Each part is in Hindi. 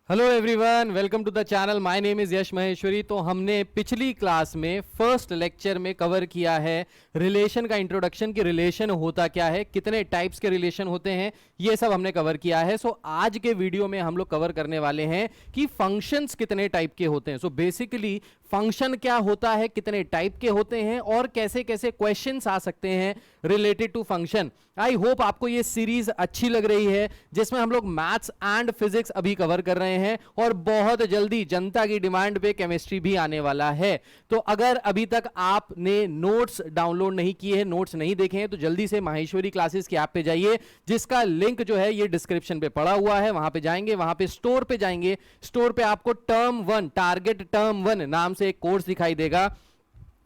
Hello everyone, welcome to the channel. My name is Yash Maheshwari. तो हमने पिछली क्लास में फर्स्ट लेक्चर में कवर किया है रिलेशन का इंट्रोडक्शन कि रिलेशन होता क्या है, कितने टाइप्स के रिलेशन होते हैं, ये सब हमने कवर किया है। सो आज के वीडियो में हम लोग कवर करने वाले हैं कि फंक्शंस कितने टाइप के होते हैं। सो बेसिकली फंक्शन क्या होता है, कितने टाइप के होते हैं और कैसे कैसे क्वेश्चंस आ सकते हैं related to function. I hope आपको ये सीरीज अच्छी लग रही है जिसमें हम लोग मैथ्स एंड फिजिक्स अभी कवर कर रहे हैं और बहुत जल्दी जनता की डिमांड पे केमिस्ट्री भी आने वाला है। तो अगर अभी तक आपने नोट्स डाउनलोड नहीं किए हैं, नोट्स नहीं देखे हैं, तो जल्दी से माहेश्वरी क्लासेस की ऐप पे जाइए, जिसका लिंक जो है ये डिस्क्रिप्शन पे पड़ा हुआ है। वहां पे जाएंगे, वहां पे स्टोर पे जाएंगे, स्टोर पे आपको टर्म 1 टारगेट टर्म 1 नाम से एक कोर्स दिखाई देगा।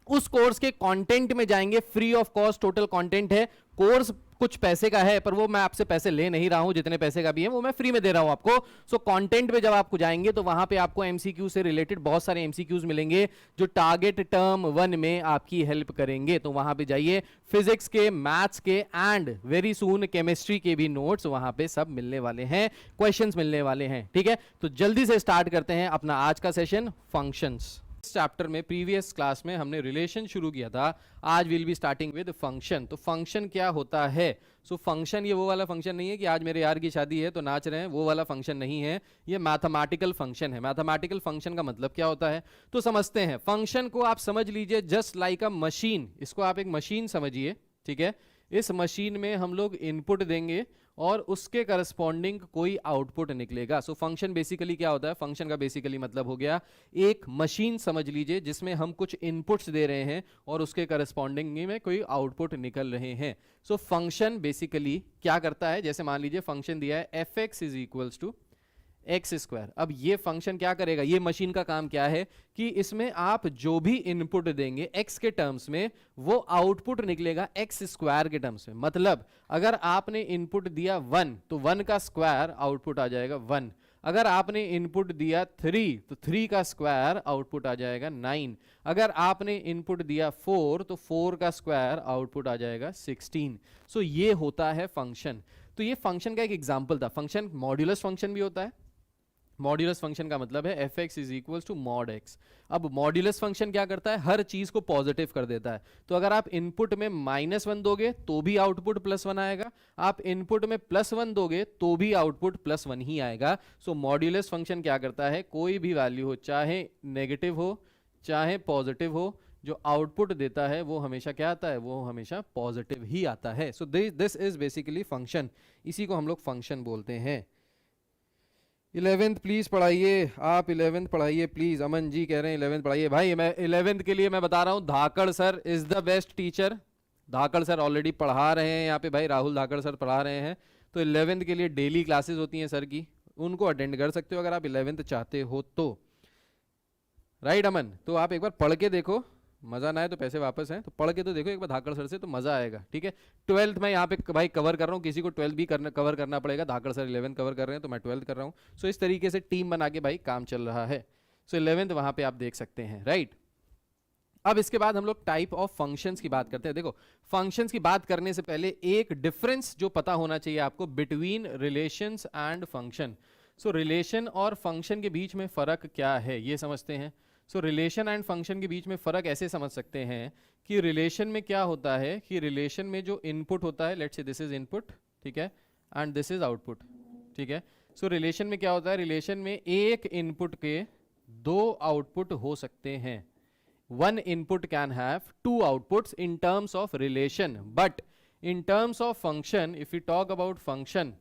उस कोर्स के कंटेंट में जाएंगे, free of cost total content है। कोर्स कुछ पैसे का है पर वो मैं आपसे पैसे ले नहीं रहा हूं, जितने पैसे का भी है वो मैं फ्री में दे रहा हूं आपको। सो कंटेंट में जब आपको जाएंगे तो वहां पे आपको एमसीक्यू से रिलेटेड बहुत सारे एमसीक्यूज मिलेंगे जो टारगेट टर्म 1 में आपकी हेल्प करेंगे। तो वहां पे जाइए, फिजिक्स के, मैथ्स के एंड वेरी सून केमिस्ट्री के भी नोट्स वहां पे सब मिलने वाले हैं, क्वेश्चंस मिलने वाले हैं। ठीक है, तो जल्दी से स्टार्ट करते हैं अपना आज का सेशन फंक्शंस। इस चैप्टर में प्रीवियस क्लास में हमने रिलेशन शुरू किया था, आज will be starting with function. तो फंक्शन क्या होता है? सो फंक्शन ये वो वाला फंक्शन नहीं है कि आज मेरे यार की शादी है तो नाच रहे हैं, वो वाला फंक्शन नहीं है। ये मैथमेटिकल फंक्शन है। मैथमेटिकल फंक्शन का मतलब क्या होता है तो समझते हैं। फंक्शन को आप समझ लीजिए जस्ट लाइक अ मशीन। इसको आप एक मशीन समझिए, ठीक है। इस मशीन में हम लोग इनपुट देंगे और उसके करस्पॉन्डिंग कोई आउटपुट निकलेगा। सो फंक्शन बेसिकली क्या होता है? फंक्शन का बेसिकली मतलब हो गया एक मशीन समझ लीजिए जिसमें हम कुछ इनपुट्स दे रहे हैं और उसके करस्पॉन्डिंग में कोई आउटपुट निकल रहे हैं। सो फंक्शन बेसिकली क्या करता है, जैसे मान लीजिए फंक्शन दिया है f x is equals to x square. अब ये फंक्शन क्या करेगा? ये मशीन का काम क्या है कि इसमें आप जो भी इनपुट देंगे एक्स के टर्म्स में, वो आउटपुट निकलेगा एक्स स्क्वायर के टर्म्स में। मतलब अगर आपने इनपुट दिया 1 तो 1 का स्क्वायर आउटपुट आ जाएगा 1। अगर आपने इनपुट दिया 3 तो 3 का स्क्वायर आउटपुट आ जाएगा 9। अगर आपने इनपुट दिया 4 तो 4 का स्क्वायर आउटपुट आ जाएगा 16। सो ये होता है फंक्शन। तो ये फंक्शन का एक एग्जांपल था। फंक्शन मॉड्यूलस फंक्शन भी होता है। मॉड्यूलस फंक्शन का मतलब है f x is equal to mod x. अब मॉड्यूलस फंक्शन क्या करता है? हर चीज को पॉजिटिव कर देता है। तो अगर आप इनपुट में -1 दोगे तो भी आउटपुट +1 आएगा, आप इनपुट में +1 दोगे तो भी आउटपुट +1 ही आएगा। सो मॉड्यूलस फंक्शन क्या करता है? कोई भी वैल्यू हो, चाहे नेगेटिव हो चाहे पॉजिटिव हो, जो आउटपुट देता है वो हमेशा क्या आता है? वो हमेशा पॉजिटिव ही आता है। So this is basically function. इसी को हम लोग फंक्शन बोलते हैं। 11th प्लीज पढ़ाइए, आप 11th पढ़ाइए प्लीज। अमन जी कह रहे हैं 11th पढ़ाइए। भाई मैं 11th के लिए मैं बता रहा हूँ, Dhakad sir is the best teacher. Dhakad sir already पढ़ा रहे हैं यहाँ पे, भाई राहुल धाकड़ सर पढ़ा रहे हैं। तो 11th के लिए डेली क्लासेस होती हैं सर की, उनको अटेंड कर सकते हो अगर आप 11th चाहते हो तो। राइट अमन? तो आप एक बार पढ़ के देखो, मजा ना आए तो पैसे वापस हैं। तो पढ़ के तो देखो एक बार धाकड़ सर से, तो मजा आएगा। ठीक है, 12th मैं यहाँ पे भाई कवर कर रहा हूँ, किसी को 12th भी कवर करना पड़ेगा। धाकड़ सर 11th कवर कर रहे हैं तो मैं 12th कर रहा हूँ। सो इस तरीके से टीम बना के भाई काम चल रहा है। सो 11th वहां पे आप देख सकते हैं। राइट, अब इसके बाद हम लोग टाइप ऑफ फंक्शंस की बात करते हैं। देखो, फंक्शंस की बात करने से पहले एक डिफरेंस जो पता होना चाहिए आपको between relations and function. So relation और फंक्शन के बीच में फर्क क्या है ये समझते हैं। सो रिलेशन एंड फंक्शन के बीच में फर्क ऐसे समझ सकते हैं कि रिलेशन में क्या होता है कि रिलेशन में जो इनपुट होता है, let's say this is input, ठीक है, एंड दिस इज आउटपुट, ठीक है। सो रिलेशन में क्या होता है? रिलेशन में एक इनपुट के 2 आउटपुट हो सकते हैं। One input can have 2 outputs in terms of relation, but in terms of function, if we talk about function,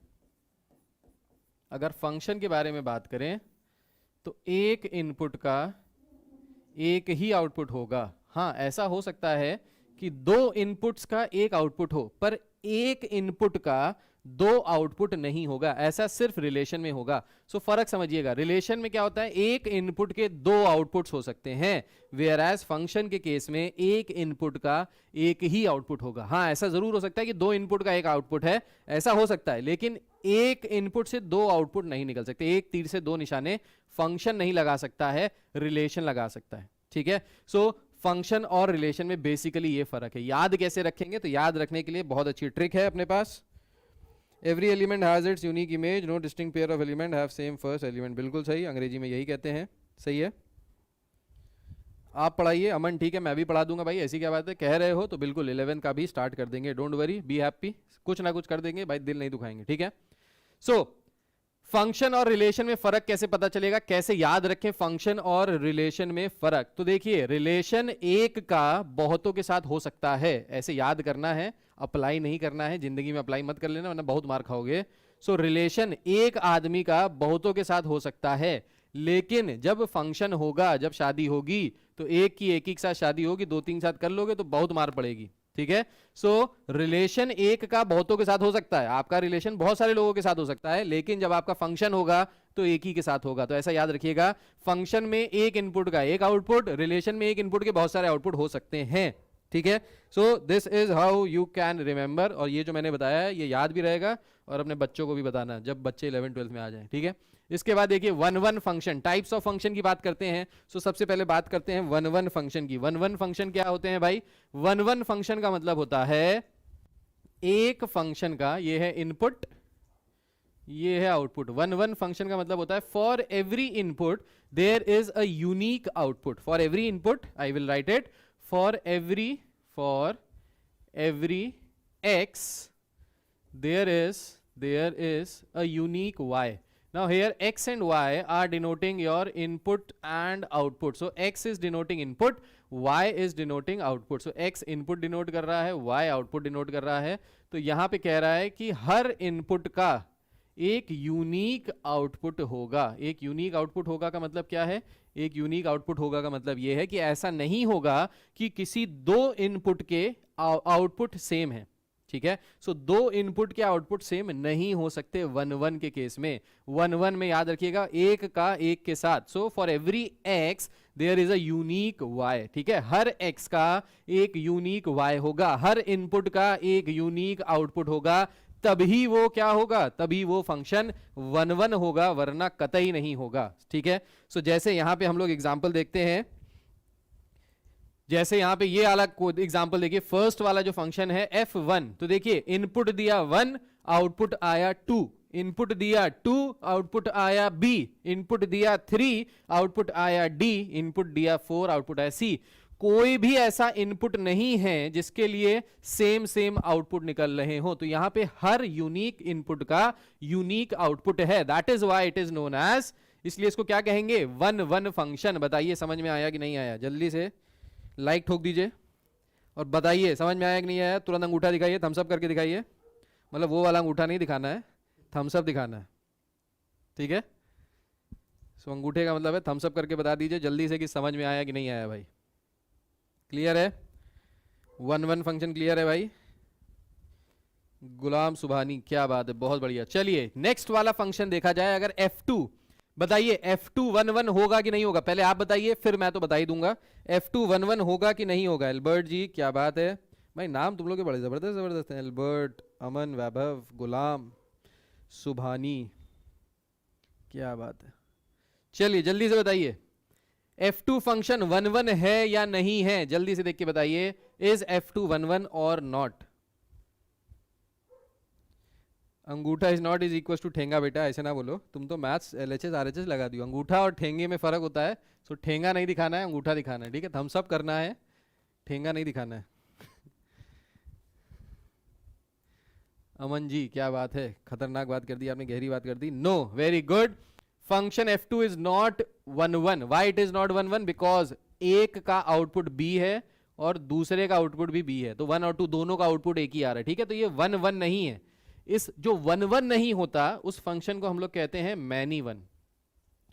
अगर फंक्शन के बारे में बात करें तो एक इनपुट का एक ही आउटपुट होगा। हाँ, ऐसा हो सकता है कि 2 इनपुट्स का एक आउटपुट हो, पर एक इनपुट का 2 आउटपुट नहीं होगा। ऐसा सिर्फ रिलेशन में होगा। सो फर्क समझिएगा, रिलेशन में क्या होता है? एक इनपुट के 2 आउटपुट्स हो सकते हैं, वेयर एज फंक्शन के केस में एक इनपुट का एक ही आउटपुट होगा। हाँ, ऐसा जरूर हो सकता है कि 2 इनपुट का एक आउटपुट है, ऐसा हो सकता है, लेकिन एक इनपुट से 2 आउटपुट नहीं निकल सकते। एक तीर से 2 निशाने फंक्शन नहीं लगा सकता है, रिलेशन लगा सकता है। ठीक है, सो फंक्शन और रिलेशन में बेसिकली ये फर्क है। याद कैसे रखेंगे? तो याद रखने के लिए बहुत अच्छी ट्रिक है अपने पास। Every element has its unique image, no distinct pair of element have same first element. बिल्कुल सही, अंग्रेजी में यही कहते हैं, सही है। आप पढ़ाइए अमन, ठीक है, मैं भी पढ़ा दूंगा भाई, ऐसी क्या बात है, कह रहे हो तो बिल्कुल 11 का भी स्टार्ट कर देंगे, डोंट वरी, बी हैप्पी, कुछ ना कुछ कर देंगे भाई, दिल नहीं दुखाएंगे, ठीक है। सो फंक्शन और रिलेशन में फर्क कैसे पता चलेगा, कैसे याद रखें फंक्शन और रिलेशन में फर्क। तो देखिए रिलेशन एक का बहुतों के साथ हो सकता है, ऐसे याद करना है, अप्लाई नहीं करना है, जिंदगी में अप्लाई मत कर लेना वरना बहुत मार खाओगे। सो रिलेशन एक आदमी का बहुतों के साथ हो सकता है, लेकिन जब फंक्शन होगा, जब शादी होगी, तो एक की के साथ शादी होगी, दो तीन साथ कर लोगे तो बहुत मार पड़ेगी, ठीक है। सो रिलेशन एक का बहुतों के साथ हो सकता है, आपका रिलेशन बहुत सारे लोगों के साथ हो सकता है, लेकिन जब आपका फंक्शन होगा तो एक ही के साथ होगा। तो ऐसा याद रखिएगा, फंक्शन में एक इनपुट का एक आउटपुट, रिलेशन में एक इनपुट के बहुत सारे आउटपुट हो सकते हैं, ठीक है। So this is how you can remember, और ये जो मैंने बताया है ये याद भी रहेगा और अपने बच्चों को भी बताना जब बच्चे 11 12 में आ जाएं, ठीक है। इसके बाद देखिए one one function, types of function की बात करते हैं। सो सबसे पहले बात करते हैं वन वन फंक्शन की। वन वन फंक्शन क्या होते हैं भाई, वन वन फंक्शन का मतलब होता है एक फंक्शन का, ये है इनपुट, ये है आउटपुट। वन वन फंक्शन का मतलब होता है for every input there is a unique output, for every input, I will write it, for every x there is a unique y. Now here x and y are denoting your input and output. So x is denoting input, y is denoting output. So x input denote कर रहा है, y output denote कर रहा है। तो यहाँ पे कह रहा है कि हर input का एक यूनिक आउटपुट होगा। एक यूनिक आउटपुट होगा का मतलब क्या है, एक यूनिक आउटपुट होगा का मतलब यह है कि ऐसा नहीं होगा कि किसी दो इनपुट के आउटपुट सेम है, ठीक है। सो दो इनपुट के आउटपुट सेम नहीं हो सकते वन वन के केस में। वन वन में याद रखिएगा एक का एक के साथ। So for every x there is a unique y, ठीक है। हर एक्स का एक यूनिक वाई होगा, हर इनपुट का एक यूनिक आउटपुट होगा, तभी वो क्या होगा, तभी वो फंक्शन वन वन होगा, वरना कतई नहीं होगा, ठीक है। सो जैसे यहां पे हम लोग एग्जांपल देखते हैं, जैसे यहां पे ये अलग एग्जांपल देखिए, फर्स्ट वाला जो फंक्शन है f1, तो देखिए इनपुट दिया 1, आउटपुट आया 2, इनपुट दिया 2, आउटपुट आया b, इनपुट दिया 3, आउटपुट आया d, इनपुट दिया 4, आउटपुट आया c। कोई भी ऐसा इनपुट नहीं है जिसके लिए सेम सेम आउटपुट निकल रहे हो। तो यहां पे हर यूनिक इनपुट का यूनिक आउटपुट है, that is why it is known as, इसलिए इसको क्या कहेंगे, वन वन फंक्शन। बताइए समझ में आया कि नहीं आया, जल्दी से लाइक ठोक दीजिए और बताइए समझ में आया कि नहीं आया। तुरंत अंगूठा दिखाइए, थम्स अप करके दिखाइए, मतलब वो वाला अंगूठा नहीं दिखाना है, थम्स अप दिखाना है, ठीक है। सो अंगूठे का मतलब है थम्स अप करके बता दीजिए जल्दी से कि समझ में आया कि नहीं आया भाई। क्लियर है, वन वन फंक्शन क्लियर है भाई। गुलाम सुभानी, क्या बात है, बहुत बढ़िया। चलिए नेक्स्ट वाला फंक्शन देखा जाए, अगर f2, बताइए f2 वन वन होगा कि नहीं होगा, पहले आप बताइए फिर मैं तो बता ही दूंगा। f2 वन वन होगा कि नहीं होगा, एल्बर्ट जी क्या बात है भाई, नाम तुम लोग के बड़े जबरदस्त हैं, एल्बर्ट, अमन, वैभव, गुलाम, सुभानी, क्या बात है। चलिए जल्दी से बताइए f2 फंक्शन वन वन है या नहीं है, जल्दी से देख के बताइए, इज f2 वन वन और नॉट। अंगूठा is not is equal to ठेंगा, बेटा ऐसे ना बोलो, तुम तो मैथ्स LHS RHS लगा दियो। अंगूठा और ठेंगे में फर्क होता है, सो ठेंगा नहीं दिखाना है, अंगूठा दिखाना है, ठीक है। थम्स अप करना है, ठेंगा नहीं दिखाना है। अमन जी क्या बात है, खतरनाक बात कर दी आपने, गहरी बात कर दी। No, very good. Function f2 is not one one. Why it is not one one, because एक का आउटपुट b है और दूसरे का आउटपुट भी b है, तो 1 और 2 दोनों का आउटपुट एक ही आ रहा है, ठीक है। तो ये वन वन नहीं है। इस जो वन वन नहीं होता उस फंक्शन को हम लोग कहते हैं मैनी वन,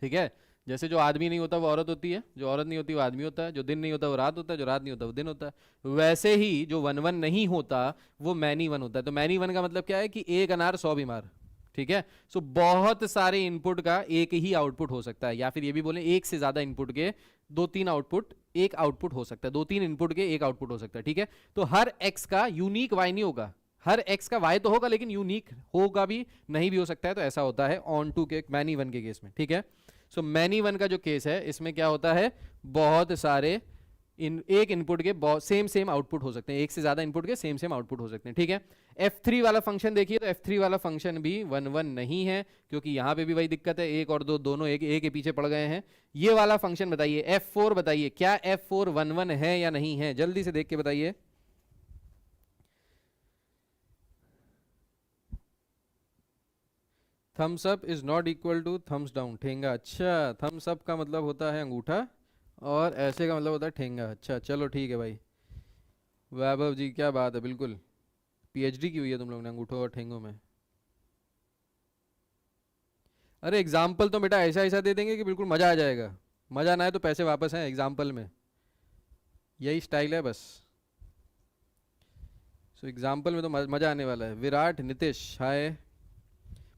ठीक है। जैसे जो आदमी नहीं होता वो औरत होती है, जो औरत नहीं होती वो आदमी होता है, जो दिन नहीं होता वो रात होता है, जो रात नहीं होता वो दिन होता है। वैसे ही जो वन वन नहीं होता वो मैनी वन होता है। तो मैनी वन का मतलब क्या है कि एक अनार 100 बीमार, ठीक है। सो बहुत सारे इनपुट का एक ही आउटपुट हो सकता है, या फिर ये भी बोले एक से ज्यादा इनपुट के दो तीन आउटपुट, एक आउटपुट हो सकता है, दो तीन इनपुट के एक आउटपुट हो सकता है, ठीक है। तो हर एक्स का यूनिक वाई नहीं होगा, हर एक्स का वाई तो होगा लेकिन यूनिक होगा भी, नहीं भी हो सकता है। तो ऐसा होता है ऑन टू के मैनी वन के केस में, ठीक है। सो मैनी वन का जो केस है इसमें क्या होता है, बहुत सारे एक इनपुट के सेम सेम आउटपुट हो सकते हैं, एक से ज्यादा इनपुट के सेम सेम आउटपुट हो सकते हैं, ठीक है। F3 वाला फंक्शन देखिए, तो F3 वाला फंक्शन भी 1 1 नहीं है, क्योंकि यहां पे भी वही दिक्कत है, एक और दो दोनों एक के पीछे पड़ गए हैं। ये वाला फंक्शन बताइए F4, बताइए क्या F4 1 1 है या नहीं है, जल्दी से देख के बताइए। Thumbs up is not equal to thumbs down, ठेंगा। अच्छा, थम्स अप का मतलब होता है अंगूठा और ऐसे का मतलब होता है ठेंगा। अच्छा चलो ठीक है भाई, वैभव जी क्या बात है, बिल्कुल पीएचडी की हुई है तुम लोग ने अंगूठों और ठेंगों में। अरे एग्जाम्पल तो बेटा ऐसा ऐसा दे देंगे कि बिल्कुल मजा आ जाएगा, मजा ना आए तो पैसे वापस हैं एग्जाम्पल में, यही स्टाइल है बस। सो एग्जाम्पल में तो मजा आने वाला है। विराट, नितिश हाय,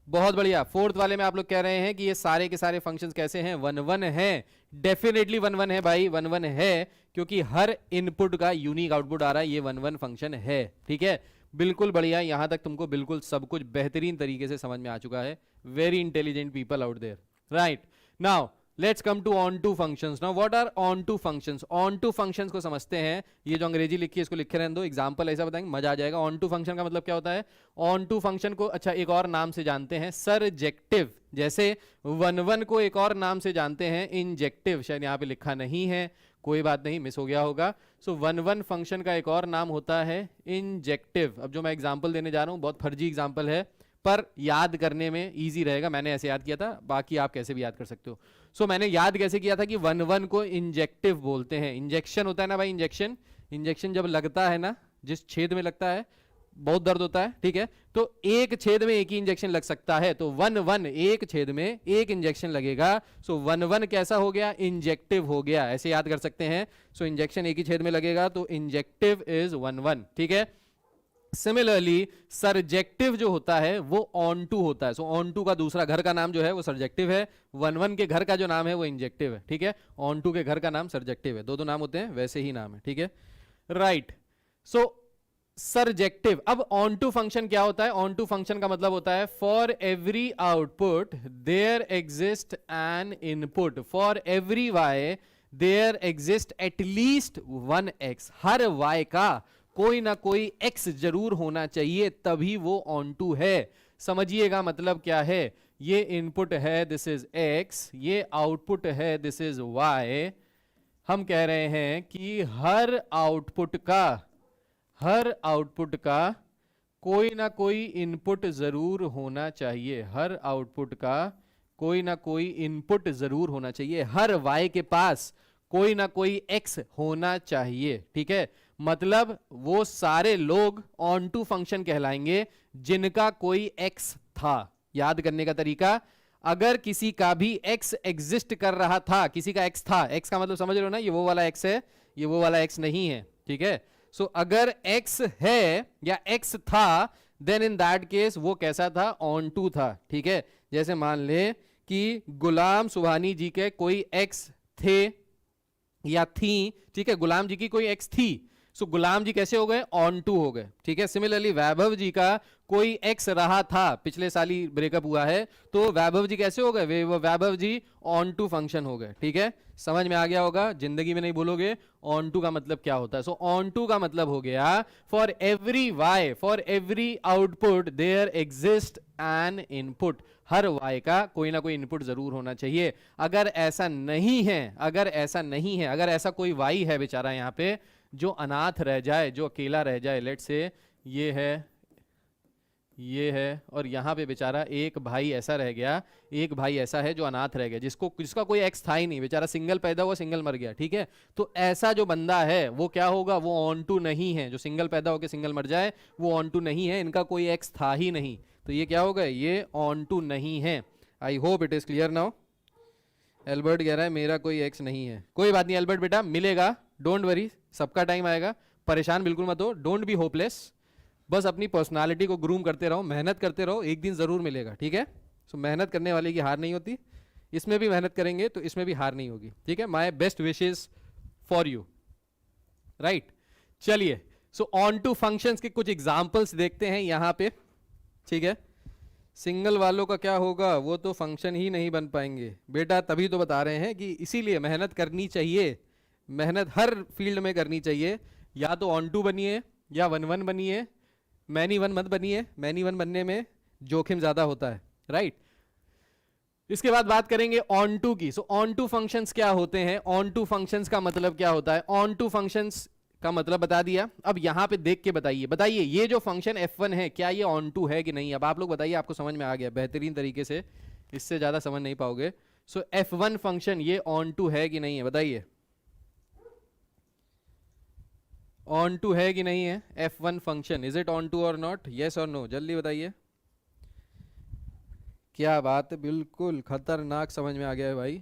बहुत बढ़िया। फोर्थ वाले में आप लोग कह रहे हैं कि ये सारे के सारे फंक्शंस कैसे हैं, 1 1 हैं। डेफिनेटली 1 1 है भाई, 1 1 है, क्योंकि हर इनपुट का यूनिक आउटपुट आ रहा है, ये 1 1 फंक्शन है, ठीक है। बिल्कुल बढ़िया, यहां तक तुमको बिल्कुल सब कुछ बेहतरीन तरीके से समझ में आ चुका है। Very intelligent people out there, right. Now let's come to onto functions. Now what are onto functions? Onto functions को समझते हैं। ये जो अंग्रेजी लिखी है इसको लिखे रहने दो, एग्जांपल ऐसा बताएंगे मजा आ जाएगा। ऑन टू फंक्शन का मतलब क्या होता है? ऑन टू फंक्शन को अच्छा एक और नाम से जानते हैं, सरजेक्टिव। जैसे 1 1 को एक और नाम से जानते हैं इंजेक्टिव, शायद यहाँ पे लिखा नहीं है, कोई बात नहीं, मिस हो गया होगा। सो 1 1 फंक्शन का एक और नाम होता है इंजेक्टिव। अब जो मैं एग्जांपल देने जा रहा हूँ बहुत फर्जी एग्जांपल है, पर याद करने में इजी रहेगा, मैंने ऐसे याद किया था, बाकी आप कैसे भी याद कर सकते हो। सो मैंने याद कैसे किया था कि 1 1 को इंजेक्टिव बोलते हैं। इंजेक्शन होता है ना भाई, इंजेक्शन, इंजेक्शन जब लगता है ना, जिस छेद में लगता है बहुत दर्द होता है, ठीक है, तो एक छेद में एक ही इंजेक्शन लग सकता है, तो 1 1 एक छेद में एक इंजेक्शन लगेगा। सो 1 1 कैसा हो गया? इंजेक्टिव हो गया, ऐसे याद कर सकते हैं। सो इंजेक्शन एक ही छेद में लगेगा तो इंजेक्टिव इज 1 1, ठीक है। सिमिलरली सरजेक्टिव जो होता है वो ऑन टू होता है। सो ऑन टू का दूसरा घर का नाम जो है वो सरजेक्टिव है, 1 1 के घर का जो नाम है वो इंजेक्टिव है, ठीक है। ऑन टू के घर का नाम सरजेक्टिव है, दो दो नाम होते हैं वैसे ही नाम है, ठीक है, राइट। सो सरजेक्टिव। अब ऑन टू फंक्शन क्या होता है? ऑन टू फंक्शन का मतलब होता है for every output there exist an input, for every y there exist at least 1 x। हर y का कोई ना कोई x जरूर होना चाहिए, तभी वो ऑन टू है। समझिएगा मतलब क्या है, ये इनपुट है दिस इज x, ये आउटपुट है दिस इज y। हम कह रहे हैं कि हर आउटपुट का कोई ना कोई इनपुट जरूर होना चाहिए, हर आउटपुट का कोई ना कोई इनपुट जरूर होना चाहिए, हर y के पास कोई ना कोई x होना चाहिए, ठीक है। मतलब वो सारे लोग ऑन टू फंक्शन कहलाएंगे जिनका कोई x था। याद करने का तरीका, अगर किसी का भी x एग्जिस्ट कर रहा था, किसी का x था, x का मतलब समझ रहे हो ना, ये वो वाला x है, ये वो वाला x नहीं है, ठीक है। सो अगर x है या x था, देन इन दैट केस वो कैसा था? ऑन टू था, ठीक है। जैसे मान ले कि गुलाम सुबहानी जी के कोई x थे या थी, ठीक है, गुलाम जी की कोई x थी, सो गुलाम जी कैसे हो गए? ऑन टू हो गए, ठीक है। सिमिलरली वैभव जी का कोई x रहा था, पिछले साल ही ब्रेकअप हुआ है, तो वैभव जी कैसे हो गए? वैभव जी ऑन टू फंक्शन हो गए, ठीक है। समझ में आ गया होगा, जिंदगी में नहीं भूलोगे ऑन टू का मतलब क्या होता है। सो ऑन टू का मतलब हो गया for every y, for every output there exist an input, हर y का कोई ना कोई इनपुट जरूर होना चाहिए। अगर ऐसा नहीं है, अगर ऐसा कोई y है बेचारा यहाँ पे जो अनाथ रह जाए, जो अकेला रह जाए, लेट से ये है और यहाँ पे बेचारा एक भाई ऐसा रह गया, एक भाई ऐसा है जो अनाथ रह गया, जिसका कोई एक्स था ही नहीं, बेचारा सिंगल पैदा हुआ सिंगल मर गया, ठीक है। तो ऐसा जो बंदा है वो क्या होगा? वो ऑन टू नहीं है। जो सिंगल पैदा होकर सिंगल मर जाए वो ऑन टू नहीं है, इनका कोई एक्स था ही नहीं, तो ये क्या होगा? ये ऑन टू नहीं है। I hope it is clear now. Albert कह रहा है मेरा कोई एक्स नहीं है, कोई बात नहीं एल्बर्ट बेटा, मिलेगा, डोंट वरी, सबका टाइम आएगा, परेशान बिल्कुल मत हो, डोंट बी होपलेस, बस अपनी पर्सनालिटी को ग्रूम करते रहो, मेहनत करते रहो, एक दिन जरूर मिलेगा, ठीक है। सो मेहनत करने वाले की हार नहीं होती, इसमें भी मेहनत करेंगे तो इसमें भी हार नहीं होगी, ठीक है। My best wishes for you, right. चलिए, सो ऑन टू फंक्शंस के कुछ एग्जांपल्स देखते हैं यहां पे, ठीक है। सिंगल वालों का क्या होगा? वो तो फंक्शन ही नहीं बन पाएंगे बेटा, तभी तो बता रहे हैं कि इसीलिए मेहनत करनी चाहिए, मेहनत हर फील्ड में करनी चाहिए, या तो ऑन टू बनिए या वन वन बनिए, मैनी वन मत बनिए, मैनी वन बनने में जोखिम ज्यादा होता है, राइट। इसके बाद बात करेंगे ऑन टू की। सो ऑन टू फंक्शंस क्या होते हैं, ऑन टू फंक्शंस का मतलब क्या होता है, ऑन टू फंक्शंस का मतलब बता दिया। अब यहां पे देख के बताइए ये जो फंक्शन f1 है क्या ये ऑन टू है कि नहीं। अब आप लोग बताइए, आपको समझ में आ गया बेहतरीन तरीके से, इससे ज्यादा समझ नहीं पाओगे। सो f1 फंक्शन ये ऑन टू है कि नहीं है, बताइए ऑन टू है कि नहीं है। f1 function is it onto और नॉट, यस और नो, जल्दी बताइए। क्या बात है, बिल्कुल खतरनाक समझ में आ गया है भाई।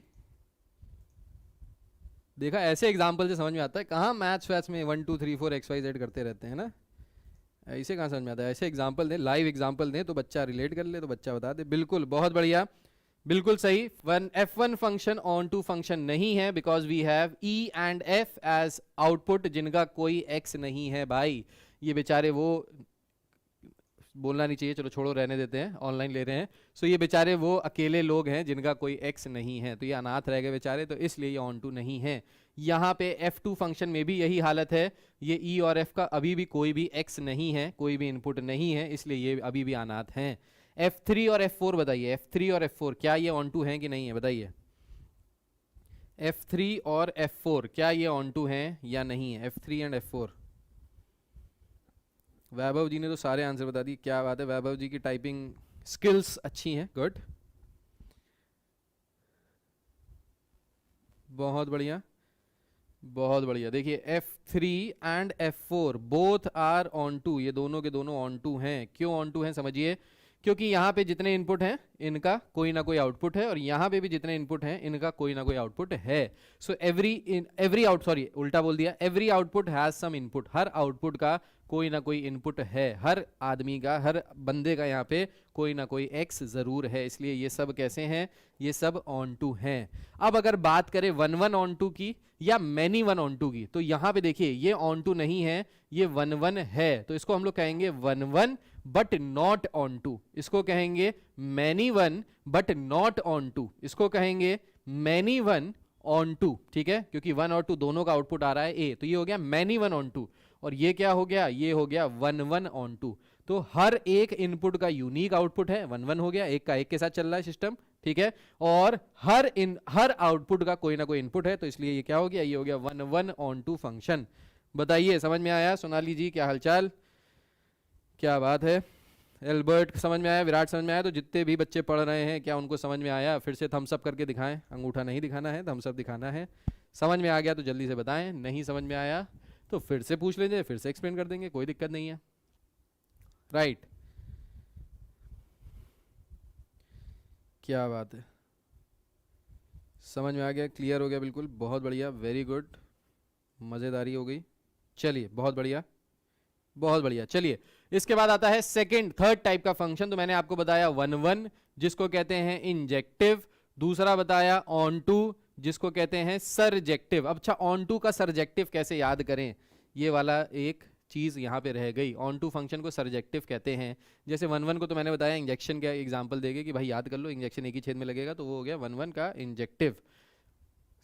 देखा, ऐसे एग्जाम्पल से समझ में आता है, कहाँ मैथ्स वैथ्स में 1 2 3 4 XYZ करते रहते हैं ना, ऐसे कहाँ समझ में आता है। ऐसे एग्जाम्पल दें, लाइव एग्जाम्पल दें तो बच्चा रिलेट कर ले, तो बच्चा बता दे। बिल्कुल, बहुत बढ़िया, बिल्कुल सही। f1 function on to function नहीं है because we have e and f as output जिनका कोई x नहीं है भाई। ये बेचारे वो बोलना नहीं चाहिए, चलो छोड़ो, रहने देते हैं, ऑनलाइन ले रहे हैं। सो ये बेचारे वो अकेले लोग हैं जिनका कोई x नहीं है, तो ये अनाथ रह गए बेचारे, तो इसलिए ये ऑन टू नहीं है। यहाँ पे f2 फंक्शन में भी यही हालत है, ये e और f का अभी भी कोई भी x नहीं है, कोई भी इनपुट नहीं है, इसलिए ये अभी भी अनाथ हैं। f3 और f4 बताइए, f3 और f4 क्या ये ऑन टू हैं कि नहीं है, बताइए। f3 और f4 क्या ये ऑन टू हैं या नहीं है, f3 एंड f4। वैभव जी ने तो सारे आंसर बता दिए, क्या बात है, वैभव जी की टाइपिंग स्किल्स अच्छी हैं, गुड, बहुत बढ़िया, बहुत बढ़िया। देखिए f3 and f4 both are onto, ये दोनों के दोनों ऑन टू हैं। क्यों ऑन टू हैं समझिए, क्योंकि यहाँ पे जितने इनपुट हैं इनका कोई ना कोई आउटपुट है, और यहाँ पे भी जितने इनपुट हैं इनका कोई ना कोई आउटपुट है। सो उल्टा बोल दिया, every output has some input, हर आउटपुट का कोई ना कोई इनपुट है, हर आदमी का, हर बंदे का यहाँ पे कोई ना कोई x जरूर है, इसलिए ये सब कैसे हैं, ये सब ऑन टू हैं। अब अगर बात करें वन वन ऑन टू की या मैनी वन ऑन टू की, तो यहाँ पे देखिए ये ऑन टू नहीं है, ये वन वन है, तो इसको हम लोग कहेंगे one one but not onto, इसको कहेंगे many one but not onto, इसको कहेंगे मैनी वन ऑन टू, ठीक है, क्योंकि वन और टू दोनों का आउटपुट आ रहा है ए, तो ये हो गया मैनी वन ऑन टू। और ये क्या हो गया, ये हो गया वन वन ऑन टू। तो हर एक इनपुट का यूनिक आउटपुट है, वन वन हो गया, एक का एक के साथ चल रहा है सिस्टम, ठीक है, और हर आउटपुट का कोई ना कोई इनपुट है, तो इसलिए ये क्या हो गया, ये हो गया one one onto function. बताइए समझ में आया, सोनाली जी क्या हालचाल, क्या बात है। एल्बर्ट समझ में आया, विराट समझ में आया, तो जितने भी बच्चे पढ़ रहे हैं क्या उनको समझ में आया, फिर से थम्स अप करके दिखाएं, अंगूठा नहीं दिखाना है, थम्स अप दिखाना है। समझ में आ गया तो जल्दी से बताएं, नहीं समझ में आया तो फिर से पूछ लीजिए, फिर से एक्सप्लेन कर देंगे, कोई दिक्कत नहीं है, राइट। क्या बात है, समझ में आ गया, क्लियर हो गया, बिल्कुल बहुत बढ़िया, वेरी गुड, मज़ेदारी हो गई। चलिए बहुत बढ़िया, बहुत बढ़िया। चलिए इसके बाद आता है सेकंड थर्ड टाइप का फंक्शन। तो मैंने आपको बताया वन वन जिसको कहते हैं इंजेक्टिव, दूसरा बताया ऑन टू जिसको कहते हैं सरजेक्टिव। अच्छा, ऑन टू का सरजेक्टिव कैसे याद करें, ये वाला एक चीज यहाँ पे रह गई। ऑन टू फंक्शन को सरजेक्टिव कहते हैं। जैसे वन वन को तो मैंने बताया इंजेक्शन का एग्जाम्पल देके कि भाई याद कर लो, इंजेक्शन एक ही छेद में लगेगा, तो वो हो गया वन वन का इंजेक्टिव।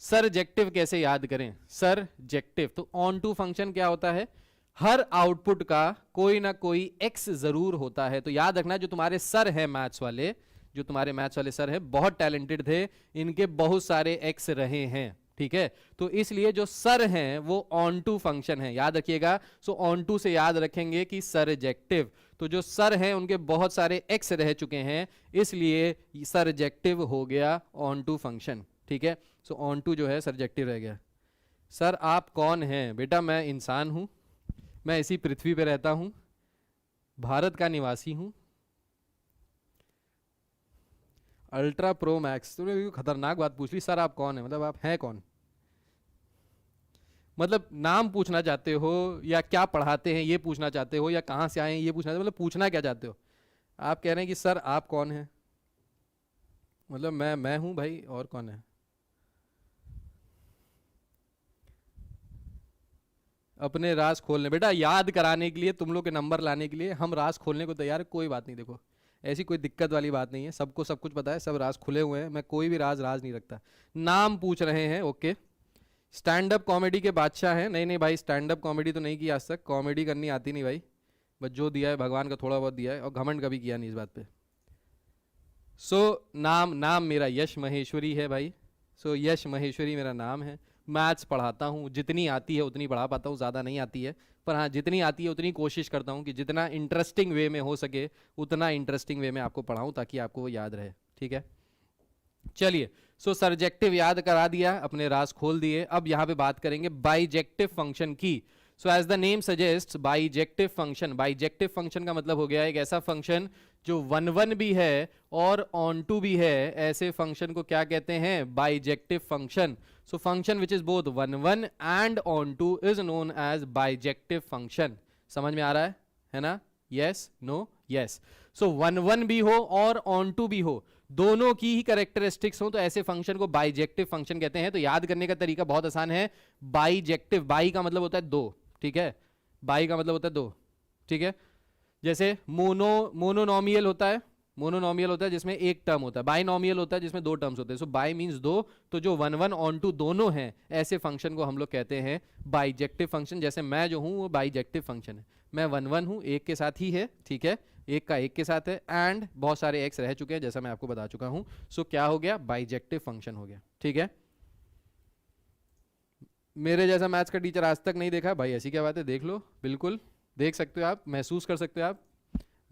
सरजेक्टिव कैसे याद करें, सरजेक्टिव, तो ऑन टू फंक्शन क्या होता है, हर आउटपुट का कोई ना कोई x जरूर होता है। तो याद रखना, जो तुम्हारे सर हैं मैथ्स वाले, जो तुम्हारे मैथ्स वाले सर हैं बहुत टैलेंटेड थे, इनके बहुत सारे x रहे हैं, ठीक है, तो इसलिए जो सर हैं वो ऑन टू फंक्शन है, याद रखिएगा। सो ऑन टू से याद रखेंगे कि सरजेक्टिव, तो जो सर हैं उनके बहुत सारे x रह चुके हैं, इसलिए सरजेक्टिव हो गया ऑन टू फंक्शन, ठीक है। सो ऑन टू जो है सरजेक्टिव रह गया। सर आप कौन हैं, बेटा मैं इंसान हूं, मैं इसी पृथ्वी पे रहता हूं, भारत का निवासी हूं, अल्ट्रा प्रो मैक्स। तुमने खतरनाक बात पूछ ली, सर आप कौन है, मतलब आप हैं कौन, मतलब नाम पूछना चाहते हो या क्या पढ़ाते हैं ये पूछना चाहते हो या कहां से आए हैं ये पूछना चाहते हो, मतलब पूछना क्या चाहते हो। आप कह रहे हैं कि सर आप कौन हैं, मतलब मैं हूं भाई, और कौन है। अपने राज खोलने, बेटा याद कराने के लिए, तुम लोग के नंबर लाने के लिए हम राज खोलने को तैयार है, कोई बात नहीं। देखो ऐसी कोई दिक्कत वाली बात नहीं है, सबको सब कुछ पता है, सब राज खुले हुए हैं, मैं कोई भी राज नहीं रखता। नाम पूछ रहे हैं, ओके, स्टैंड अप कॉमेडी के बादशाह हैं। नहीं नहीं भाई, स्टैंड अप कॉमेडी तो नहीं की आज तक, कॉमेडी करनी आती नहीं भाई, बस जो दिया है भगवान का थोड़ा बहुत दिया है, और घमंड कभी किया नहीं इस बात पे। नाम मेरा यश महेश्वरी है भाई। यश महेश्वरी मेरा नाम है। मैथ्स पढ़ाता हूँ, जितनी आती है उतनी पढ़ा पाता हूँ, ज़्यादा नहीं आती है, पर हाँ जितनी आती है उतनी कोशिश करता हूँ कि जितना इंटरेस्टिंग वे में हो सके उतना इंटरेस्टिंग वे में आपको पढ़ाऊँ, ताकि आपको वो याद रहे। ठीक है, चलिए। सब्जेक्टिव याद करा दिया, अपने राज खोल दिए। अब यहाँ पे बात करेंगे बाइजेक्टिव फंक्शन की। As the name suggest, bijective function. Bijective function का मतलब हो गया एक ऐसा फंक्शन जो वन वन भी है और ऑन टू भी है, ऐसे फंक्शन को क्या कहते हैं? Bijective function. Function which is both one one and onto is known as bijective function. समझ में आ रहा है ना? Yes, no, yes. One one भी हो और ऑन टू भी हो, दोनों की ही कैरेक्टरिस्टिक्स हो, तो ऐसे फंक्शन को बाइजेक्टिव फंक्शन कहते हैं। तो याद करने का तरीका बहुत आसान है। बाइजेक्टिव, बाई का मतलब होता है दो, ठीक है, बाई का मतलब होता है दो, ठीक है। जैसे मोनोनॉमियल होता है, मोनोनॉमियल होता है जिसमें एक टर्म होता है, बाइनॉमियल होता है जिसमें दो टर्म्स होते हैं। सो बाई मींस दो, तो जो वन वन ऑन टू दोनों हैं, ऐसे फंक्शन को हम लोग कहते हैं बाइजेक्टिव फंक्शन। जैसे मैं जो हूं वो बाइजेक्टिव फंक्शन है, मैं वन वन हूं, एक के साथ ही है, ठीक है, एक का एक के साथ है, एंड बहुत सारे एक्स रह चुके हैं जैसा मैं आपको बता चुका हूं। सो क्या हो गया? बाइजेक्टिव फंक्शन हो गया, ठीक है। मेरे जैसा मैथ्स का टीचर आज तक नहीं देखा भाई, ऐसी क्या बात है? देख लो, बिल्कुल देख सकते हो आप, महसूस कर सकते हो आप,